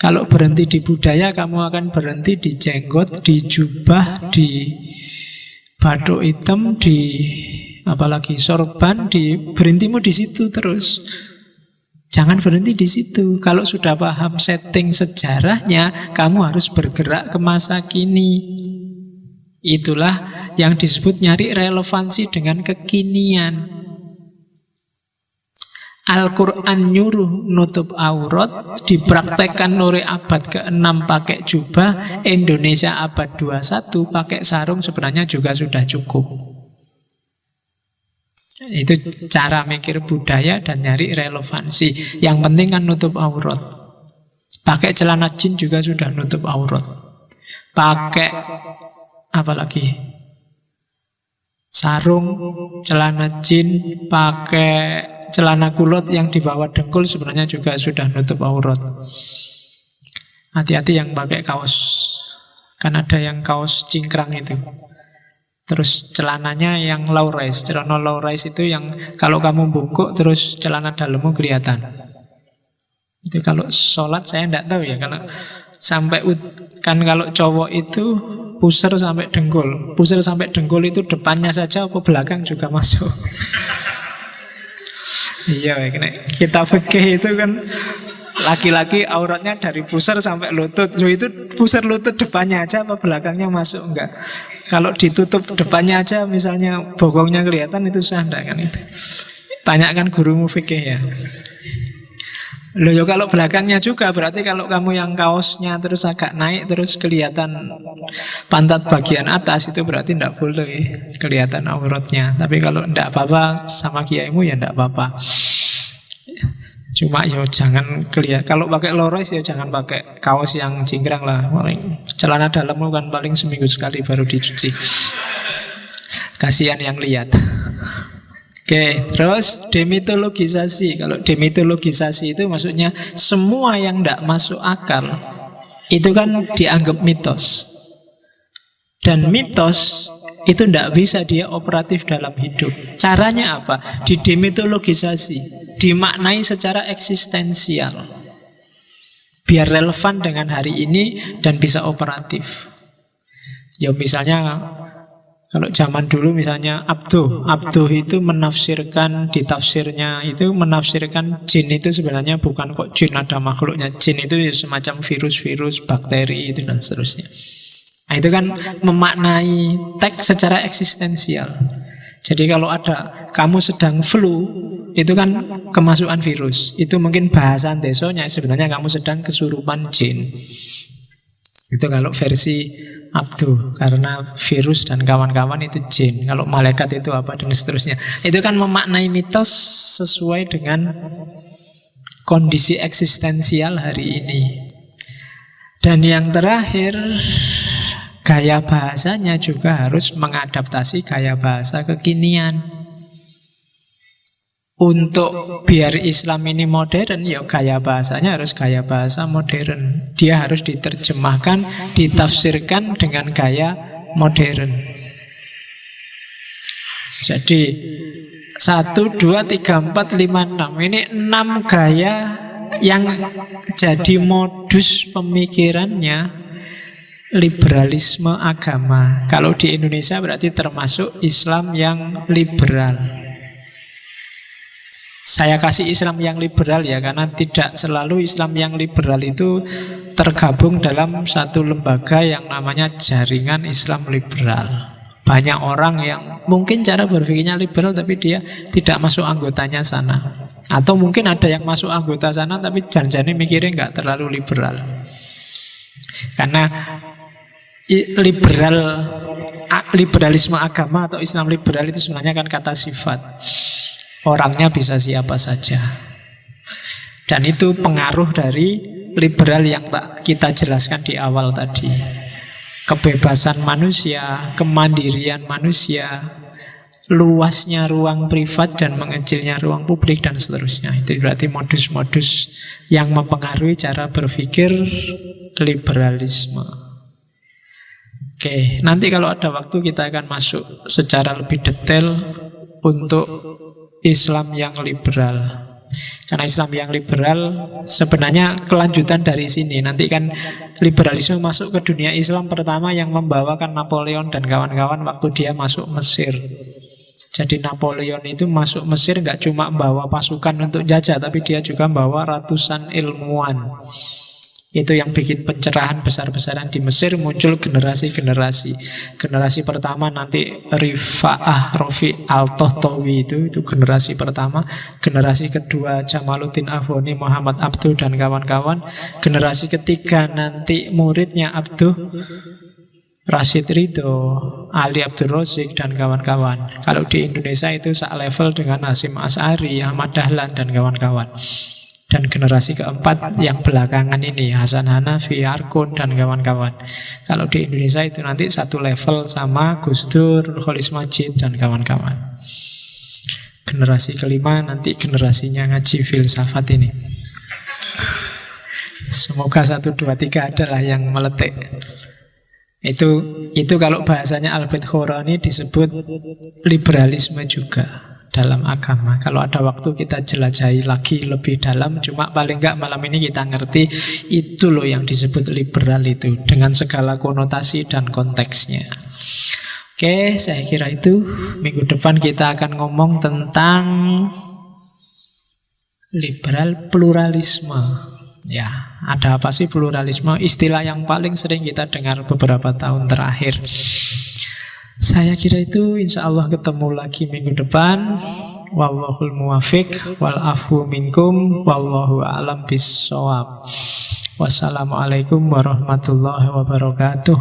Kalau berhenti di budaya, kamu akan berhenti di jenggot, di jubah, di bathuk hitam, di apalagi sorban, berhentimu di situ terus. Jangan berhenti di situ. Kalau sudah paham setting sejarahnya, kamu harus bergerak ke masa kini. Itulah yang disebut nyari relevansi dengan kekinian. Al-Quran nyuruh nutup aurat, dipraktekkan oleh abad ke-6 pakai jubah, Indonesia abad 21 pakai sarung sebenarnya juga sudah cukup. Itu cara mikir budaya dan nyari relevansi. Yang penting kan nutup aurat. Pakai celana jin juga sudah nutup aurat. Pakai apalagi sarung, celana jin, pakai celana kulot yang di bawah dengkul sebenarnya juga sudah nutup aurat. Hati-hati yang pakai kaos. Kan ada yang kaos cingkrang itu. Terus celananya yang low rise. Celana low rise itu yang kalau kamu bungkuk terus celana dalammu kelihatan. Itu kalau sholat saya tidak tahu ya. Kalau sampai kan kalau cowok itu pusar sampai dengkul. Pusar sampai dengkul itu depannya saja apa belakang juga masuk. Iya, kita fikih itu kan laki-laki auratnya dari pusar sampai lutut. Itu pusar lutut depannya aja apa belakangnya masuk enggak? Kalau ditutup depannya aja misalnya bokongnya kelihatan itu sah enggak kan itu? Tanyakan gurumu fikih ya. Loh ya kalau belakangnya juga berarti kalau kamu yang kaosnya terus agak naik terus kelihatan pantat bagian atas itu berarti tidak boleh kelihatan auratnya. Tapi kalau tidak apa-apa sama kiaimu ya tidak apa-apa. Cuma ya jangan kelihatan. Kalau pakai low rise ya jangan pakai kaos yang cingkrang lah. Celana dalammu kan paling seminggu sekali baru dicuci. Kasihan yang lihat. Oke, terus demitologisasi. Kalau demitologisasi itu maksudnya semua yang tidak masuk akal itu kan dianggap mitos. Dan mitos itu tidak bisa dia operatif dalam hidup. Caranya apa? Didemitologisasi, dimaknai secara eksistensial, biar relevan dengan hari ini dan bisa operatif. Ya misalnya kalau zaman dulu misalnya Abduh itu menafsirkan, di tafsirnya itu menafsirkan jin itu sebenarnya bukan kok jin ada makhluknya. Jin itu semacam virus-virus, bakteri itu dan seterusnya. Nah, itu kan memaknai teks secara eksistensial. Jadi kalau ada kamu sedang flu, itu kan kemasukan virus. Itu mungkin bahasan desonya sebenarnya kamu sedang kesurupan jin. Itu kalau versi Abduh, karena virus dan kawan-kawan itu jin. Kalau malaikat itu apa dan seterusnya. Itu kan memaknai mitos sesuai dengan kondisi eksistensial hari ini. Dan yang terakhir, gaya bahasanya juga harus mengadaptasi gaya bahasa kekinian. Untuk biar Islam ini modern, ya gaya bahasanya harus gaya bahasa modern. Dia harus diterjemahkan, ditafsirkan dengan gaya modern. Jadi 1, 2, 3, 4, 5, 6. Ini 6 gaya yang jadi modus pemikirannya liberalisme agama. Kalau di Indonesia berarti termasuk Islam yang liberal. Saya kasih Islam yang liberal ya, karena tidak selalu Islam yang liberal itu tergabung dalam satu lembaga yang namanya Jaringan Islam Liberal. Banyak orang yang mungkin cara berpikirnya liberal tapi dia tidak masuk anggotanya sana. Atau mungkin ada yang masuk anggota sana tapi janjane mikirnya nggak terlalu liberal. Karena liberalisme agama atau Islam liberal itu sebenarnya kan kata sifat. Orangnya bisa siapa saja. Dan itu pengaruh dari liberal yang tak kita jelaskan di awal tadi. Kebebasan manusia, kemandirian manusia, luasnya ruang privat dan mengecilnya ruang publik dan seterusnya. Itu berarti modus-modus yang mempengaruhi cara berpikir liberalisme. Oke, nanti kalau ada waktu kita akan masuk secara lebih detail untuk Islam yang liberal. Karena Islam yang liberal sebenarnya kelanjutan dari sini. Nanti kan liberalisme masuk ke dunia Islam pertama yang membawakan Napoleon dan kawan-kawan waktu dia masuk Mesir. Jadi Napoleon itu masuk Mesir nggak cuma membawa pasukan untuk jajah, tapi dia juga membawa ratusan ilmuwan. Itu yang bikin pencerahan besar-besaran di Mesir, muncul generasi-generasi. Generasi pertama nanti Rifa'ah Rafi Al-Tohtawi itu generasi pertama. Generasi kedua Jamaluddin Afghani, Muhammad Abduh dan kawan-kawan. Generasi ketiga nanti muridnya Abduh, Rashid Ridho, Ali Abdul Razik dan kawan-kawan. Kalau di Indonesia itu sak level dengan Hasyim Asy'ari, Ahmad Dahlan dan kawan-kawan. Dan generasi keempat yang belakangan ini Hasan Hanafi, Arkun dan kawan-kawan. Kalau di Indonesia itu nanti satu level sama Gus Dur, Khalis Majid dan kawan-kawan. Generasi kelima nanti generasinya ngaji filsafat ini. Semoga 1, 2, 3 adalah yang meletik. Itu kalau bahasanya Albert Khorani disebut liberalisme juga dalam agama. Kalau ada waktu kita jelajahi lagi lebih dalam. Cuma paling enggak malam ini kita ngerti itu loh yang disebut liberal itu, dengan segala konotasi dan konteksnya. Oke, saya kira itu. Minggu depan kita akan ngomong tentang liberal pluralisme. Ya, ada apa sih pluralisme? Istilah yang paling sering kita dengar beberapa tahun terakhir. Saya kira itu. Insya Allah ketemu lagi minggu depan. Wallahul muwafiq wal afu minkum wallahu a'lam bissawab. Wassalamualaikum warahmatullahi wabarakatuh.